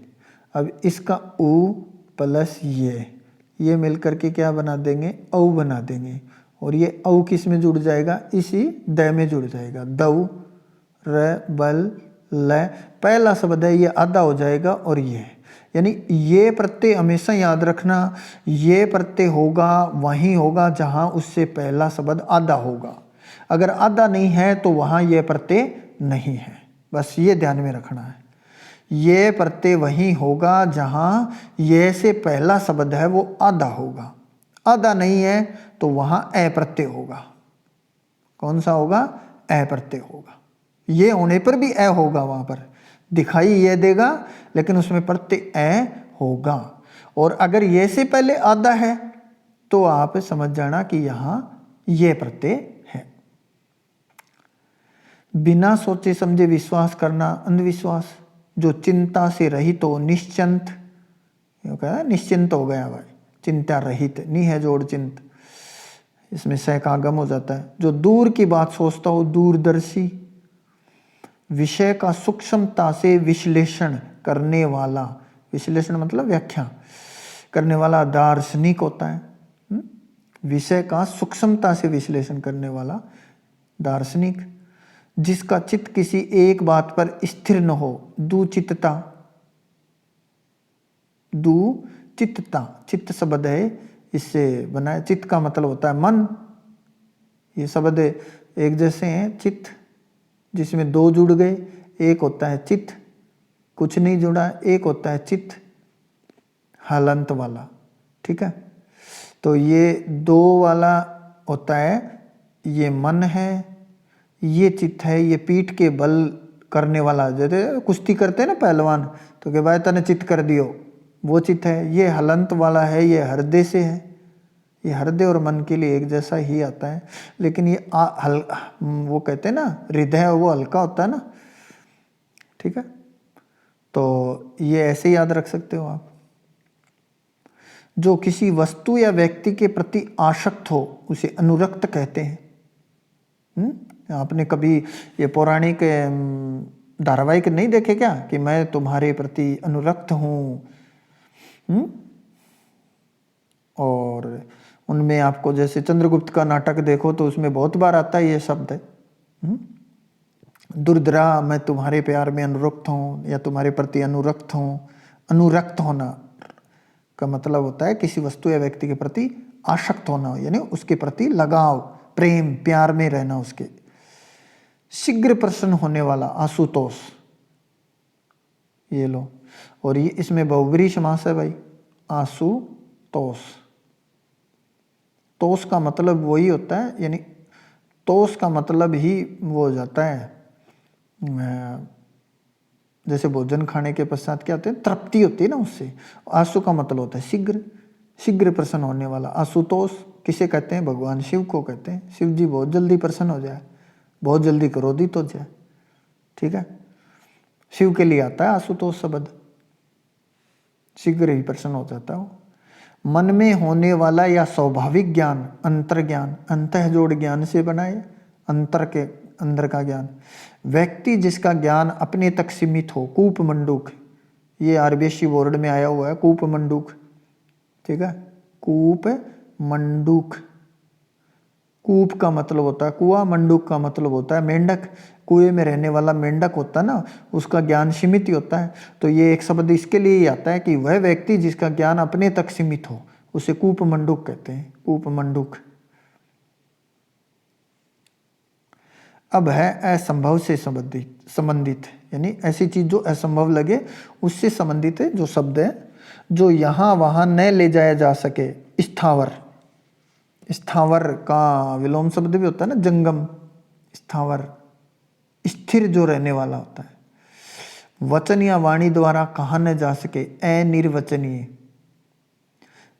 अब इसका ऊ प्लस ये मिलकर के क्या बना देंगे? औ बना देंगे, और ये औ किस में जुड़ जाएगा? इसी द में जुड़ जाएगा। दऊ र बल ल, पहला शब्द है, ये आधा हो जाएगा, और ये यानी ये प्रत्यय हमेशा याद रखना, ये प्रत्यय होगा वहीं होगा जहां उससे पहला शब्द आधा होगा। अगर आधा नहीं है तो वहां ये प्रत्यय नहीं है, बस ये ध्यान में रखना है। ये प्रत्यय वहीं होगा जहां ये से पहला शब्द है वो आधा होगा, आधा नहीं है तो वहां ए प्रत्यय होगा। कौन सा होगा? ए प्रत्यय होगा। ये होने पर भी ए होगा, वहां पर दिखाई ये देगा लेकिन उसमें प्रत्यय ए होगा। और अगर ये से पहले आधा है तो आप समझ जाना कि यहां ये प्रत्यय है। बिना सोचे समझे विश्वास करना, अंधविश्वास। जो चिंता से रहित हो, निश्चिंत, ये कहना निश्चिंत हो गया भाई, चिंता रहित, नी है जोड़ चिंत, इसमें सह का आगम हो जाता है। जो दूर की बात सोचता हो, दूरदर्शी, विषय का सूक्ष्मता से विश्लेषण करने वाला, विश्लेषण मतलब व्याख्या करने वाला दार्शनिक होता है। विषय का सूक्ष्मता से विश्लेषण करने वाला दार्शनिक। जिसका चित्त किसी एक बात पर स्थिर न हो, दुचित्तता, दुचित्तता, चित्त शब्द है इससे बना है। चित्त का मतलब होता है मन, ये शब्द एक जैसे हैं। चित्त जिसमें दो जुड़ गए, एक होता है चित्त कुछ नहीं जुड़ा, एक होता है चित्त हलंत वाला, ठीक है। तो ये दो वाला होता है, ये मन है, ये चित्त है, ये पीठ के बल करने वाला, जैसे कुश्ती करते हैं ना पहलवान, तो के भाई तने चित्त कर दियो, वो चित्त है। ये हलंत वाला है, ये हृदय से है, ये हृदय और मन के लिए एक जैसा ही आता है, लेकिन ये वो कहते हैं ना हृदय, वो हल्का होता है ना, ठीक है। तो ये ऐसे याद रख सकते हो आप। जो किसी वस्तु या व्यक्ति के प्रति आसक्त हो उसे अनुरक्त कहते हैं। आपने कभी ये पौराणिक धारावाहिक नहीं देखे क्या, कि मैं तुम्हारे प्रति अनुरक्त हूँ। और उनमें आपको जैसे चंद्रगुप्त का नाटक देखो तो उसमें बहुत बार आता है ये शब्द है। दुर्धरा, मैं तुम्हारे प्यार में अनुरक्त हूँ या तुम्हारे प्रति अनुरक्त हूँ। अनुरक्त होना का मतलब होता है किसी वस्तु या व्यक्ति के प्रति आसक्त होना, यानी उसके प्रति लगाव, प्रेम, प्यार में रहना उसके। शीघ्र प्रसन्न होने वाला, आशुतोष, ये लो। और ये इसमें बहुब्रीहि समास है भाई, आशुतोष। तोष का मतलब वही होता है, यानी तोष का मतलब ही वो हो जाता है, जैसे भोजन खाने के पश्चात क्या होते हैं, तृप्ति होती है ना उससे। आशु का मतलब होता है शीघ्र, शीघ्र प्रसन्न होने वाला। आशुतोष किसे कहते हैं, भगवान शिव को कहते हैं। शिव जी बहुत जल्दी प्रसन्न हो जाए, बहुत जल्दी क्रोधित हो जाए, ठीक है। शिव के लिए आता है आशुतोष शब्द, शीघ्र ही प्रसन्न हो जाता है। मन में होने वाला या स्वाभाविक ज्ञान, अंतर्ज्ञान, अंतः जोड़ ज्ञान से बनाए, अंतर के अंदर का ज्ञान। व्यक्ति जिसका ज्ञान अपने तक सीमित हो, कूप मंडूक, ये आरबीएससी बोर्ड में आया हुआ है, कूप मंडूक, ठीक है। कूप मंडूक, कूप का मतलब होता है कुआं, मंडूक का मतलब होता है मेंढक। कुएं में रहने वाला मेंढक होता है ना, उसका ज्ञान सीमित ही होता है। तो ये एक शब्द इसके लिए ही आता है कि वह व्यक्ति जिसका ज्ञान अपने तक सीमित हो उसे कूप मंडूक कहते हैं, कूप मंडूक। अब है असंभव से संबंधित, यानी ऐसी चीज जो असंभव लगे उससे संबंधित है जो शब्द है, जो यहाँ वहाँ न ले जाया जा सके। स्थावर, स्थावर का विलोम शब्द भी होता है ना, जंगम। स्थावर स्थिर जो रहने वाला होता है। वचन या वाणी द्वारा कहा न जा सके, अनिर्वचनीय,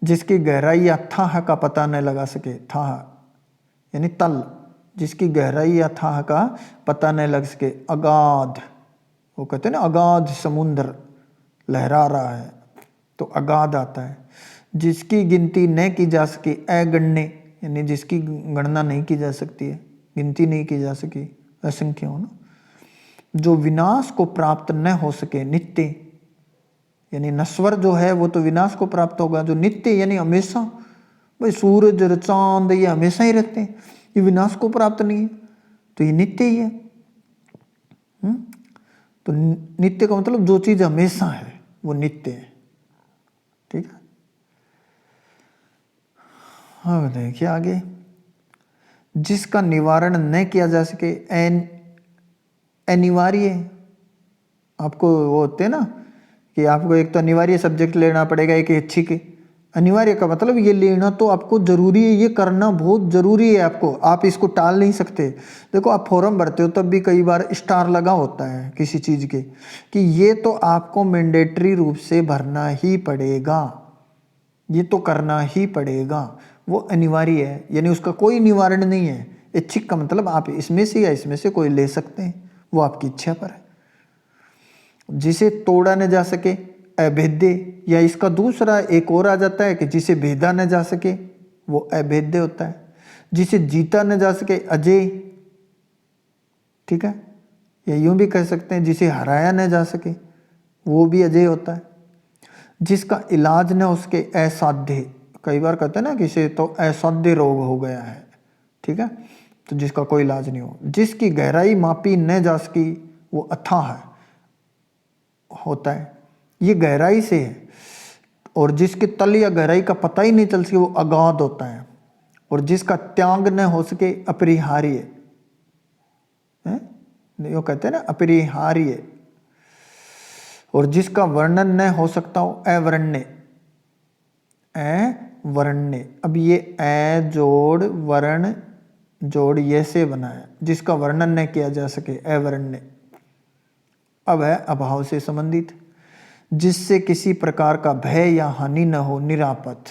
जिसकी गहराई या थाह का पता न लगा सके। थाह यानी तल, जिसकी गहराई या थाह का पता न लग सके। अगाध, वो कहते हैं ना अगाध समुद्र लहरा रहा है, तो अगाध आता है। जिसकी गिनती न की जा सके, अगण्य, यानी जिसकी गणना नहीं की जा सकती है, गिनती नहीं की जा सकी, असंख्य हो ना। जो विनाश को प्राप्त न हो सके, नित्य, यानी नश्वर जो है वो तो विनाश को प्राप्त होगा। जो नित्य यानी हमेशा, भाई सूरज और चांद ये हमेशा ही रहते हैं, ये विनाश को प्राप्त नहीं है, तो ये नित्य ही है। तो नित्य का मतलब जो चीज हमेशा है वो नित्य है, ठीक है। हाँ देखिए आगे, जिसका निवारण न किया जा सके, अनिवार्य। आपको वो होते हैं ना कि आपको एक तो अनिवार्य सब्जेक्ट लेना पड़ेगा, एक ऐच्छिक। अनिवार्य का मतलब ये लेना तो आपको जरूरी है, ये करना बहुत जरूरी है आपको, आप इसको टाल नहीं सकते। देखो आप फॉर्म भरते हो तब भी कई बार स्टार लगा होता है किसी चीज़ के, कि ये तो आपको मैंडेटरी रूप से भरना ही पड़ेगा, ये तो करना ही पड़ेगा, वो अनिवार्य है, यानी उसका कोई निवारण नहीं है। ऐच्छिक का मतलब आप इसमें से या इसमें से कोई ले सकते हैं, वो आपकी इच्छा पर है। जिसे तोड़ा न जा सके, अभेद्य, या इसका दूसरा एक और आ जाता है कि जिसे भेदा न जा सके वो अभेद्य होता है, जिसे जीता न जा सके अजय, ठीक है, या यूं भी कह सकते हैं जिसे हराया न जा सके वो भी अजय होता है, जिसका इलाज न उसके असाध्य, कई बार कहते हैं ना किसी तो असाध्य रोग हो गया है, ठीक है, तो जिसका कोई इलाज नहीं हो, जिसकी गहराई मापी न जा सकी वो अथाह है होता है, ये गहराई से है, और जिसके तल या गहराई का पता ही नहीं चल सके वो अगाध होता है, और जिसका त्याग न हो सके अपरिहार्य है, यो कहते हैं ना अपरिहार्य, और जिसका वर्णन न हो सकता हो अवर्ण्य, अवर्ण्य, अब ये अ जोड़ वर्ण जोड़ ये से बना है, जिसका वर्णन न किया जा सके अवर्ण्य। अब है अभाव से संबंधित, जिससे किसी प्रकार का भय या हानि न हो निरापद,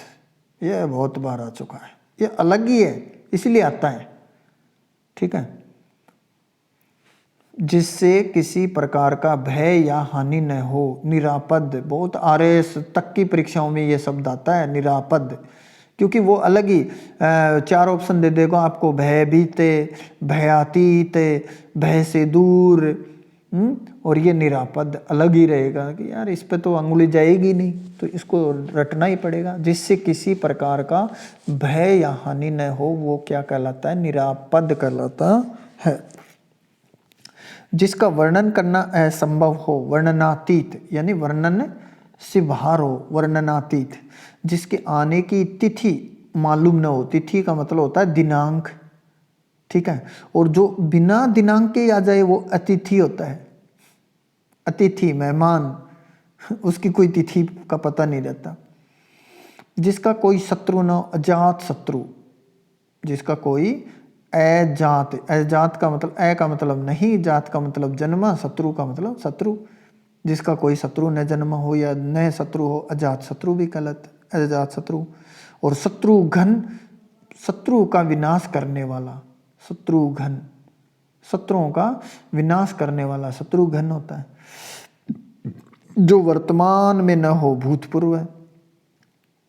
यह बहुत बार आ चुका है, ये अलग ही है इसलिए आता है, ठीक है, जिससे किसी प्रकार का भय या हानि न हो निरापद, बहुत आरएस तक की परीक्षाओं में ये शब्द आता है निरापद, क्योंकि वो अलग ही 4 ऑप्शन दे देगा आपको, भयभीत, भयातीत, भय से दूर, और ये निरापद अलग ही रहेगा कि यार इस पे तो अंगुली जाएगी नहीं, तो इसको रटना ही पड़ेगा। जिससे किसी प्रकार का भय या हानि न हो वो क्या कहलाता है, निरापद कहलाता है। जिसका वर्णन करना असंभव हो, वर्णनातीत, यानी वर्णन से बाहर हो, वर्णनातीत, जिसके आने की तिथि मालूम न हो, तिथि का मतलब होता है दिनांक, ठीक है, और जो बिना दिनांक के आ जाए वो अतिथि होता है, अतिथि मेहमान, उसकी कोई तिथि का पता नहीं रहता। जिसका कोई शत्रु न, अजात शत्रु, जिसका कोई अजात, अजात का मतलब अ का मतलब नहीं, जात का मतलब जन्मा, शत्रु का मतलब शत्रु, जिसका कोई शत्रु न जन्मा हो या न शत्रु हो, अजात शत्रु भी गलत, अजात शत्रु। और शत्रुघ्न, शत्रु का विनाश करने वाला, शत्रुघ्न, शत्रुओं का विनाश करने वाला शत्रुघ्न होता है। जो वर्तमान में न हो, भूतपूर्व है,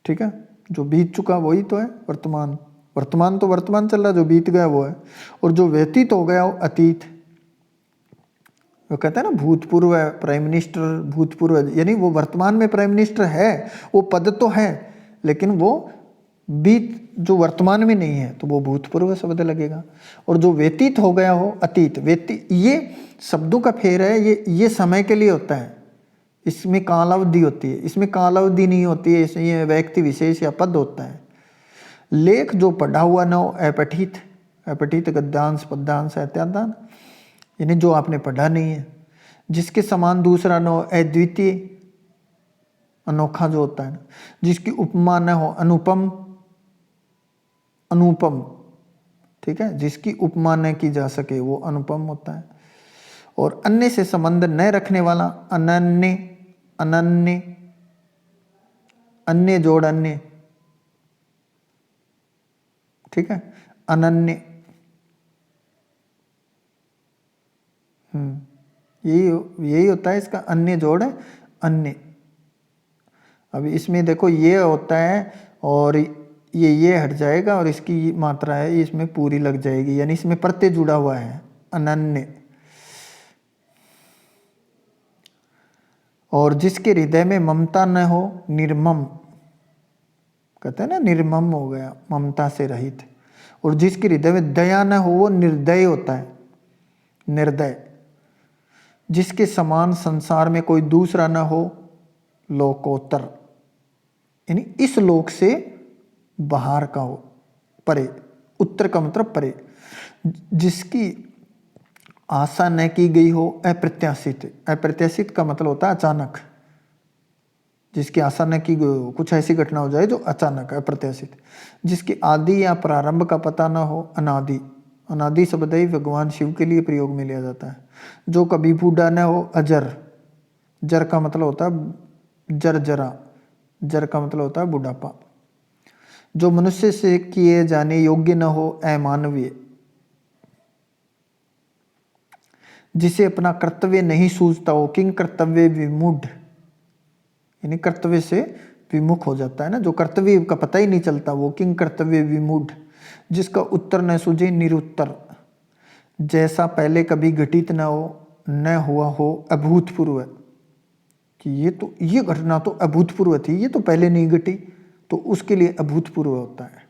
ठीक है, जो बीत चुका वही तो है वर्तमान, वर्तमान तो वर्तमान चल रहा, जो बीत गया वो है। और जो व्यतीत हो गया वो अतीत, वो कहते हैं ना भूतपूर्व है, प्राइम मिनिस्टर भूतपूर्व, यानी वो वर्तमान में प्राइम मिनिस्टर है, वो पद तो है लेकिन वो बीत, जो वर्तमान में नहीं है तो वो भूतपूर्व शब्द लगेगा। और जो व्यतीत हो गया हो अतीत, व्यतीत, ये शब्दों का फेर है, ये समय के लिए होता है, इसमें कालावधि होती है, इसमें कालावधि नहीं होती है, इसमें ये व्यक्ति विशेष या पद होता है। लेख जो पढ़ा हुआ न हो अपठित, अपठित गद्यांश पद्यांश इत्यादि, यानी जो आपने पढ़ा नहीं है। जिसके समान दूसरा न हो अद्वितीय, अनोखा जो होता है। जिसकी उपमा न हो अनुपम, अनुपम, ठीक है, जिसकी उपमा न की जा सके वो अनुपम होता है। और अन्य से संबंध न रखने वाला अनन्य, अनन्य, अन्य जोड़ अन्य, ठीक है, अनन्य, यही होता है इसका, अन्य जोड़ है अन्य। अब इसमें देखो ये होता है और ये हट जाएगा और इसकी मात्रा है इसमें पूरी लग जाएगी, यानी इसमें प्रत्यय जुड़ा हुआ है, अनन्य। और जिसके हृदय में ममता न हो निर्मम, कहते हैं ना निर्मम हो गया, ममता से रहित। और जिसके हृदय में दया न हो वो निर्दय होता है, निर्दय। जिसके समान संसार में कोई दूसरा न हो लोकोत्तर, यानी इस लोक से बाहर का हो, परे, उत्तर का मतलब परे। जिसकी आशा न की गई हो अप्रत्याशित, अप्रत्याशित का मतलब होता है अचानक, जिसकी आशा न की गई हो, कुछ ऐसी घटना हो जाए जो अचानक अप्रत्याशित। जिसकी आदि या प्रारंभ का पता न हो अनादि, अनादि शब्द ही भगवान शिव के लिए प्रयोग में लिया जाता है। जो कभी बूढ़ा न हो अजर, जर का मतलब होता है जर जरा, जर का मतलब होता है बुढ़ापा। जो मनुष्य से किए जाने योग्य न हो अमानवीय, जिसे अपना कर्तव्य नहीं सूझता हो किंग कर्तव्य विमूढ़, यानी कर्तव्य से विमुख हो जाता है ना, जो कर्तव्य का पता ही नहीं चलता वो किंग कर्तव्य विमूढ़, जिसका उत्तर न सूझे निरुत्तर, जैसा पहले कभी घटित न हो, न हुआ हो अभूतपूर्व, कि ये घटना तो अभूतपूर्व थी, ये तो पहले नहीं घटी, तो उसके लिए अभूतपूर्व होता है।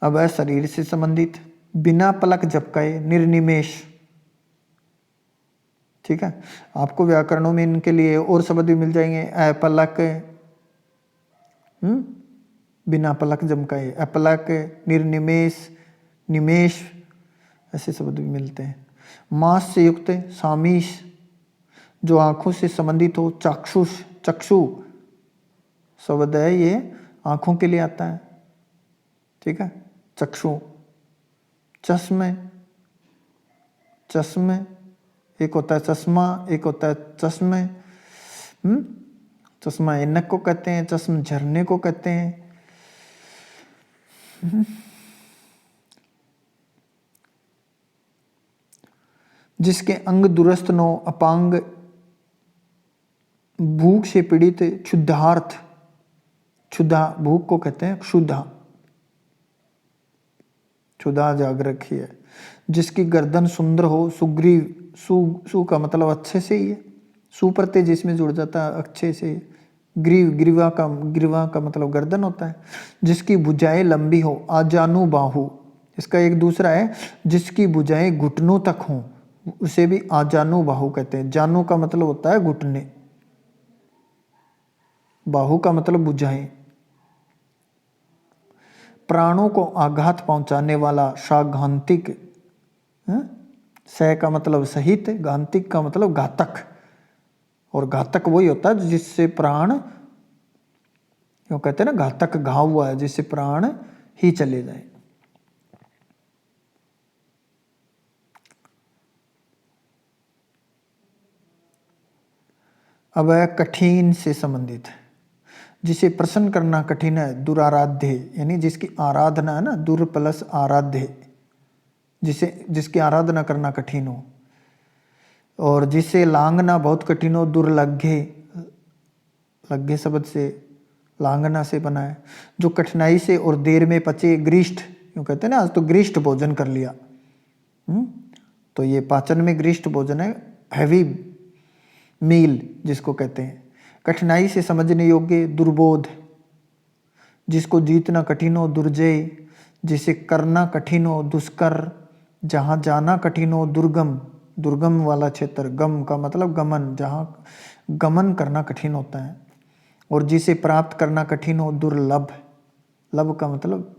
अब है शरीर से संबंधित, बिना पलक झपकाए निर्निमेष। ठीक है, आपको व्याकरणों में इनके लिए और शब्द भी मिल जाएंगे, अपलक, बिना पलक झपकाए, अपलक, निर्निमेष, निमेष, ऐसे शब्द भी मिलते हैं। मांस से युक्त सामीश, जो आंखों से संबंधित हो, चाक्षुष, चक्षु शब्द है, ये आंखों के लिए आता है। ठीक है, चक्षु, चश्मे, चश्मे, एक होता है चश्मा, एक होता है चश्मे। चश्मा ऐनक को कहते हैं, चश्म झरने को कहते हैं। जिसके अंग दुरस्त नो, अपांग, भूख से पीड़ित, क्षुधार्थ, क्षुधा भूख को कहते हैं क्षुधा, क्षुधा जाग रखी है। जिसकी गर्दन सुंदर हो, सुग्रीव, सु का मतलब अच्छे से ही है, सुप्रत्यय जिसमें जुड़ जाता है अच्छे से। ग्रीव, ग्रीवा का मतलब गर्दन होता है। जिसकी भुजाएं लंबी हो, आजानु बाहु, इसका एक दूसरा है, जिसकी भुजाएं घुटनों तक हों, उसे भी आजानु बाहु कहते हैं। जानू का मतलब होता है घुटने, बाहु का मतलब भुजाएं। प्राणों को आघात पहुंचाने वाला, साघांतिक, स का मतलब सहित, घांतिक का मतलब घातक, और घातक वही होता है जिससे प्राण, क्यों कहते हैं ना घातक घाव हुआ है, जिससे प्राण ही चले जाए। अब है कठिन से संबंधित, जिसे प्रसन्न करना कठिन है, दुराराध्य, यानी जिसकी आराधना है ना, दुर प्लस आराध्य, जिसकी आराधना करना कठिन हो। और जिसे लांघना बहुत कठिन हो, दुर्लघ्य, लघ्य शब्द से लांघना से बना है। जो कठिनाई से और देर में पचे, ग्रीष्ट, यूँ कहते हैं ना आज तो ग्रीष्ट भोजन कर लिया, तो ये पाचन में ग्रीष्ट भोजन है, हैवी मील जिसको कहते हैं। कठिनाई से समझने योग्य, दुर्बोध, जिसको जीतना कठिन हो, दुर्जय, जिसे करना कठिन हो, दुष्कर, जहाँ जाना कठिन हो, दुर्गम, दुर्गम वाला क्षेत्र, गम का मतलब गमन, जहाँ गमन करना कठिन होता है। और जिसे प्राप्त करना कठिन हो, दुर्लभ, लभ का मतलब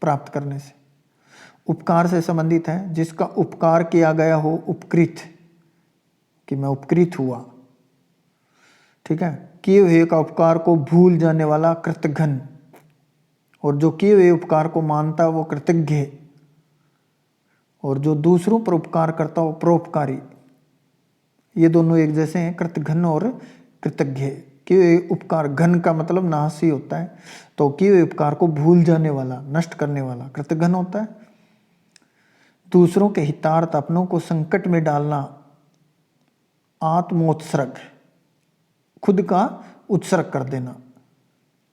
प्राप्त करने से। उपकार से संबंधित है, जिसका उपकार किया गया हो, उपकृत, कि मैं उपकृत हुआ। ठीक है, किए हुए का उपकार को भूल जाने वाला, कृतघ्न, और जो किए हुए उपकार को मानता वो कृतज्ञ, और जो दूसरों पर उपकार करता हो परोपकारी। ये दोनों एक जैसे हैं, कृतघ्न और कृतज्ञ। किए हुए उपकार, घन का मतलब नाशी होता है, तो किए हुए उपकार को भूल जाने वाला, नष्ट करने वाला कृतघ्न होता है। दूसरों के हितार्थ, अपनों को संकट में डालना, आत्मोत्सर्ग, खुद का उत्सर्ग कर देना,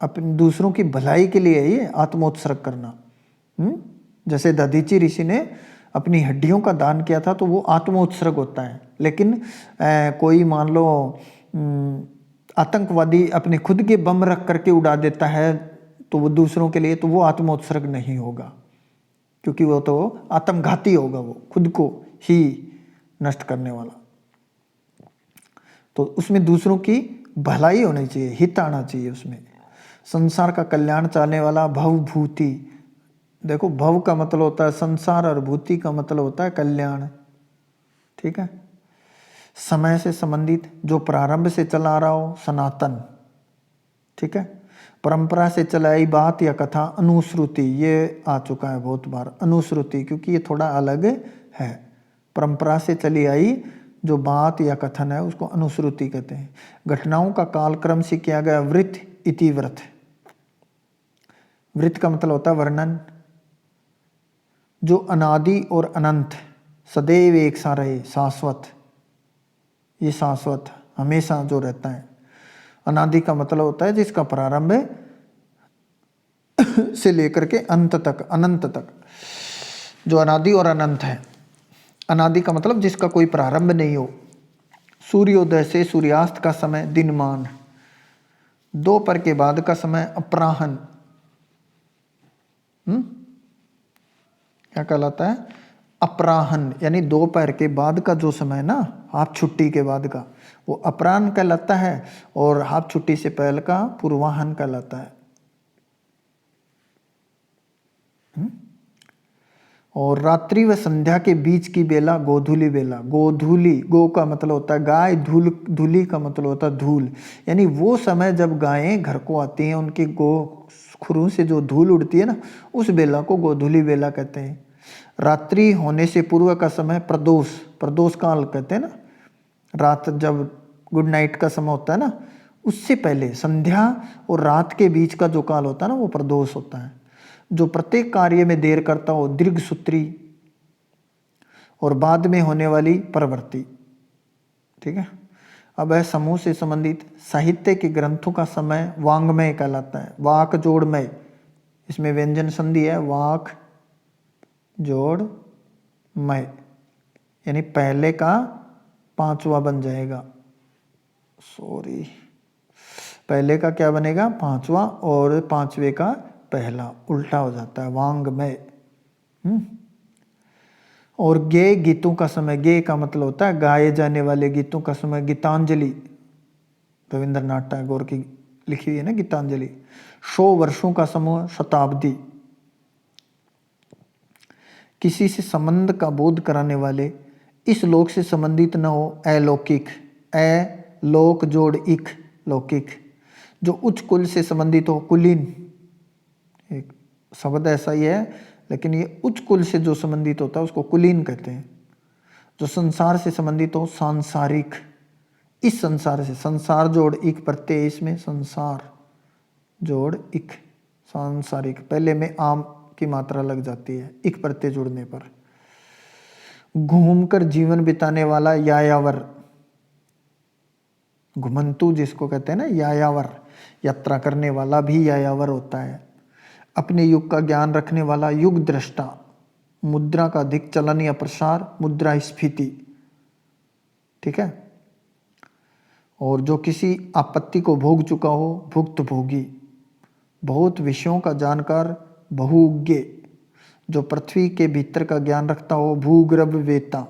अपने दूसरों की भलाई के लिए ये आत्मोत्सर्ग करना। जैसे दधीची ऋषि ने अपनी हड्डियों का दान किया था, तो वो आत्मोत्सर्ग होता है। लेकिन कोई मान लो आतंकवादी अपने खुद के बम रख करके उड़ा देता है, तो वो दूसरों के लिए, तो वो आत्मोत्सर्ग नहीं होगा, क्योंकि वो तो आत्मघाती होगा, वो खुद को ही नष्ट करने वाला। तो उसमें दूसरों की भलाई होनी चाहिए, हित आना चाहिए उसमें। संसार का कल्याण चाहने वाला, भवभूति, देखो भव का मतलब होता है संसार और भूति का मतलब होता है कल्याण। ठीक है, समय से संबंधित, जो प्रारंभ से चला आ रहा हो, सनातन। ठीक है, परंपरा से चलाई बात या कथा, अनुश्रुति, ये आ चुका है बहुत बार, अनुश्रुति, क्योंकि ये थोड़ा अलग है। परंपरा से चली आई जो बात या कथन है उसको अनुश्रुति कहते हैं। घटनाओं का कालक्रम से किया गया वृत्त, इतिवृत्त, वृत्त का मतलब होता है वर्णन। जो अनादि और अनंत, सदैव एक सा रहे, शाश्वत, ये शाश्वत हमेशा जो रहता है। अनादि का मतलब होता है जिसका प्रारंभ से लेकर के अंत तक, अनंत तक, जो अनादि और अनंत है। अनादि का मतलब जिसका कोई प्रारंभ नहीं हो। सूर्योदय से सूर्यास्त का समय दिनमान, दोपहर के बाद का समय अपराह्न, क्या कहलाता है? अपराह्न, यानी दोपहर के बाद का जो समय ना, हाफ छुट्टी के बाद का, वो अपराह्न कहलाता है। और हाफ छुट्टी से पहले का पूर्वाह्न कहलाता है। और रात्रि व संध्या के बीच की बेला गोधूली बेला। गोधूली, गो का मतलब होता है गाय, धूल, धूली का मतलब होता है धूल, यानी वो समय जब गायें घर को आती हैं, उनके गो खुरों से जो धूल उड़ती है ना, उस बेला को गोधूली बेला कहते हैं। रात्रि होने से पूर्व का समय प्रदोष, प्रदोष काल कहते हैं ना, रात जब गुड नाइट का समय होता है ना, उससे पहले संध्या और रात के बीच का जो काल होता है ना, वो प्रदोष होता है। जो प्रत्येक कार्य में देर करता हो दीर्घ सूत्री, और बाद में होने वाली परवर्ती। ठीक है। अब है समूह से संबंधित साहित्य के ग्रंथों का समय वांग्मय कहलाता है। वाक जोड़मय, इसमें व्यंजन संधि है, वाक जोड़ मय, यानी पहले का पांचवा बन जाएगा। सॉरी, पहले का क्या बनेगा? पांचवा, और पांचवे का पहला, उल्टा हो जाता है, वांग्मय। और गे गीतों का समय, गे का मतलब होता है गाए जाने वाले गीतों का समय। गीतांजलि रविंद्रनाथ टैगोर की लिखी हुई है ना गीतांजलि। 100 वर्षों का समूह शताब्दी। किसी से संबंध का बोध कराने वाले, इस लोक से संबंधित न हो अलौकिक, लोक जोड़ इक, लौकिक। जो उच्च कुल से संबंधित हो कुलीन, एक शब्द ऐसा ही है, लेकिन ये उच्च कुल से जो संबंधित होता है उसको कुलीन कहते हैं। जो संसार से संबंधित हो सांसारिक, इस संसार से, संसार जोड़ इक प्रत्यय, इसमें संसार जोड़ इक, सांसारिक, पहले में आम की मात्रा लग जाती है इक प्रत्यय जुड़ने पर। घूमकर जीवन बिताने वाला यायावर, घुमंतु जिसको कहते हैं ना, यायावर, यात्रा करने वाला भी यायावर होता है। अपने युग का ज्ञान रखने वाला युग दृष्टा। मुद्रा का अधिक चलन या प्रसार, मुद्रास्फीति। ठीक है। और जो किसी आपत्ति को भोग चुका हो, भुक्त भोगी। बहुत विषयों का जानकार, बहुज्ञ। जो पृथ्वी के भीतर का ज्ञान रखता हो, भूगर्भ वेता।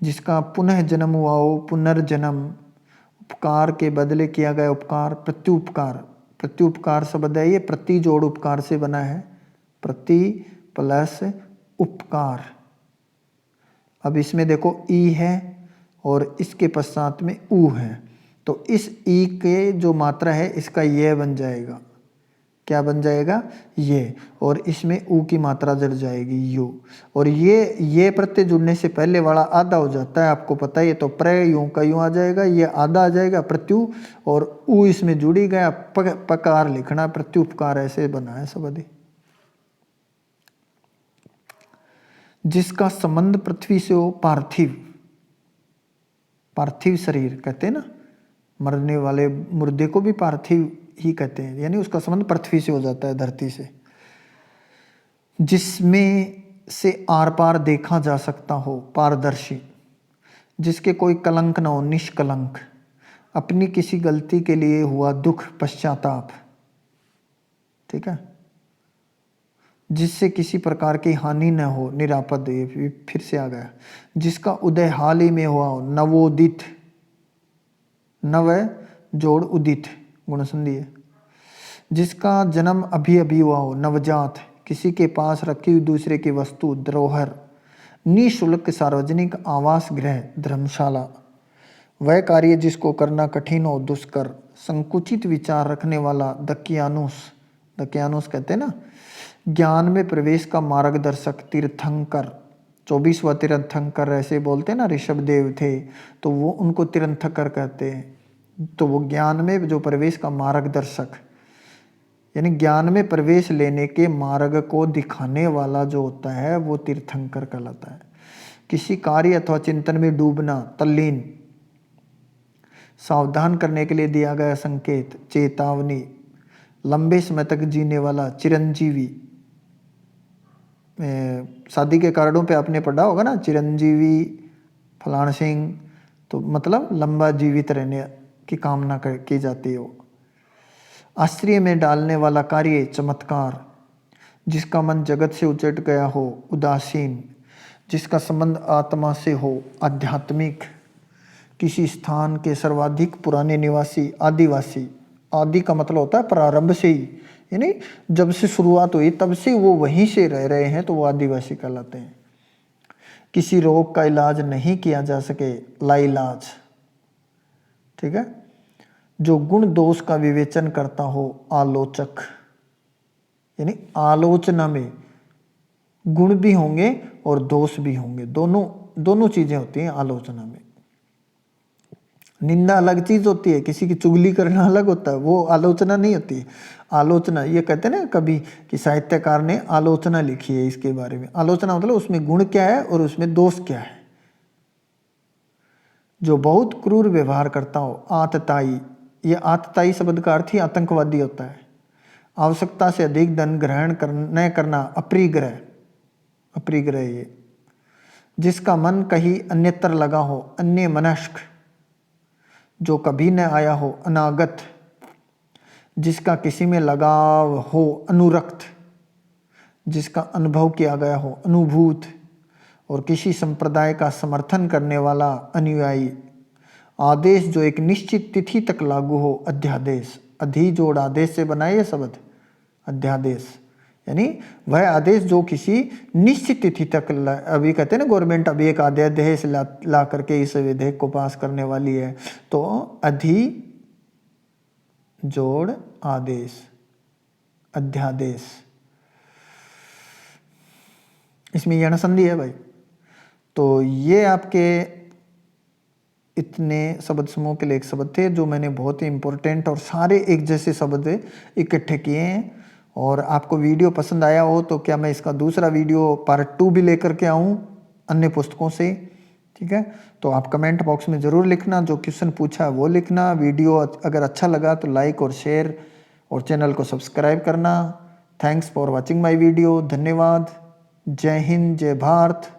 जिसका पुनः जन्म हुआ हो, पुनर्जन्म। उपकार के बदले किया गया उपकार, प्रत्युपकार। प्रत्युपकार शब्द है ये, प्रति जोड़ उपकार से बना है, प्रति प्लस उपकार। अब इसमें देखो ई है और इसके पश्चात में ऊ है, तो इस ई के जो मात्रा है इसका ये बन जाएगा। क्या बन जाएगा? ये। और इसमें ऊ की मात्रा जड़ जाएगी यू। और ये प्रत्यय जुड़ने से पहले वाला आधा हो जाता है, आपको पता है। तो प्र यूं का यूं आ जाएगा, ये आधा आ जाएगा प्रत्यु, और ऊ इसमें जुड़ी गया, पकार लिखना, प्रत्युपकार ऐसे बना है शब्द। जिसका संबंध पृथ्वी से हो, पार्थिव। पार्थिव शरीर कहते हैं ना, मरने वाले मुर्दे को भी पार्थिव ही कहते हैं, यानी उसका संबंध पृथ्वी से हो जाता है, धरती से। जिसमें से आर पार देखा जा सकता हो, पारदर्शी। जिसके कोई कलंक न हो, निष्कलंक। अपनी किसी गलती के लिए हुआ दुख, पश्चाताप। ठीक है। जिससे किसी प्रकार की हानि न हो, निरापद, ये फिर से आ गया। जिसका उदय हाल ही में हुआ हो, नवोदित। नव जोड़ उदित, गुण संधि है। जिसका जन्म अभी अभी हुआ हो, नवजात। किसी के पास रखी हुई दूसरे की वस्तु, धरोहर। निःशुल्क सार्वजनिक आवास गृह, धर्मशाला। वह कार्य जिसको करना कठिन हो, दुष्कर। संकुचित विचार रखने वाला, दकियानुस। दकियानुस कहते हैं ना, ज्ञान में प्रवेश का मार्गदर्शक, तीर्थंकर। 24वां तीर्थंकर ऐसे बोलते हैं ना, ऋषभ देव थे, तो वो उनको तीर्थंकर कहते हैं। तो वो ज्ञान में जो प्रवेश का मार्गदर्शक, यानी ज्ञान में प्रवेश लेने के मार्ग को दिखाने वाला जो होता है, वो तीर्थंकर कहलाता है। किसी कार्य अथवा चिंतन में डूबना, तल्लीन। सावधान करने के लिए दिया गया संकेत, चेतावनी, लंबे समय तक जीने वाला, चिरंजीवी। शादी के कार्डों पे आपने पढ़ा होगा ना, चिरंजीवी फलान सिंह, तो मतलब लंबा जीवित रहने की कामना की जाती है वो। आश्चर्य में डालने वाला कार्य, चमत्कार, जिसका मन जगत से उचट गया हो, उदासीन, जिसका संबंध आत्मा से हो, आध्यात्मिक, किसी स्थान के सर्वाधिक पुराने निवासी, आदिवासी। आदि का मतलब होता है प्रारंभ से ही, यानी जब से शुरुआत हुई तब से वो वहीं से रह रहे हैं, तो वो आदिवासी कहलाते हैं। किसी रोग का इलाज नहीं किया जा सके, लाइलाज, ठीक है। जो गुण दोष का विवेचन करता हो, आलोचक, यानी आलोचना में गुण भी होंगे और दोष भी होंगे, दोनों चीजें होती हैं आलोचना में। निंदा अलग चीज होती है, किसी की चुगली करना अलग होता है, वो आलोचना नहीं होती है। आलोचना, ये कहते हैं ना कभी कि साहित्यकार ने आलोचना लिखी है इसके बारे में। आलोचना मतलब उसमें गुण क्या है और उसमें दोष क्या है। जो बहुत क्रूर व्यवहार करता हो, आतताई, ये आतताई शब्द का अर्थ ही आतंकवादी होता है। आवश्यकता से अधिक धन ग्रहण न करना, अपरिग्रह, अपरिग्रह ये। जिसका मन कहीं अन्यत्र लगा हो, अन्य मनस्क, जो कभी न आया हो, अनागत, जिसका किसी में लगाव हो, अनुरक्त, जिसका अनुभव किया गया हो, अनुभूत, और किसी संप्रदाय का समर्थन करने वाला, अनुयायी। आदेश जो एक निश्चित तिथि तक लागू हो, अध्यादेश, अधि जोड़ आदेश से बनाए ये शब्द, अध्यादेश, यानी वह आदेश जो किसी निश्चित तिथि तक, अभी कहते हैं ना गवर्नमेंट अभी एक अध्यादेश ला करके इस विधेयक को पास करने वाली है, तो अधि जोड़ आदेश, अध्यादेश, इसमें यण संधि है भाई। तो ये आपके इतने शब्द समूह के लिए एक शब्द थे जो मैंने बहुत ही इंपॉर्टेंट और सारे एक जैसे शब्द इकट्ठे किए हैं। और आपको वीडियो पसंद आया हो तो क्या मैं इसका दूसरा वीडियो पार्ट 2 भी लेकर के आऊँ अन्य पुस्तकों से, ठीक है। तो आप कमेंट बॉक्स में ज़रूर लिखना, जो क्वेश्चन पूछा है वो लिखना। वीडियो अगर अच्छा लगा तो लाइक और शेयर और चैनल को सब्सक्राइब करना। Thanks for watching my video. धन्यवाद। जय हिंद, जय भारत।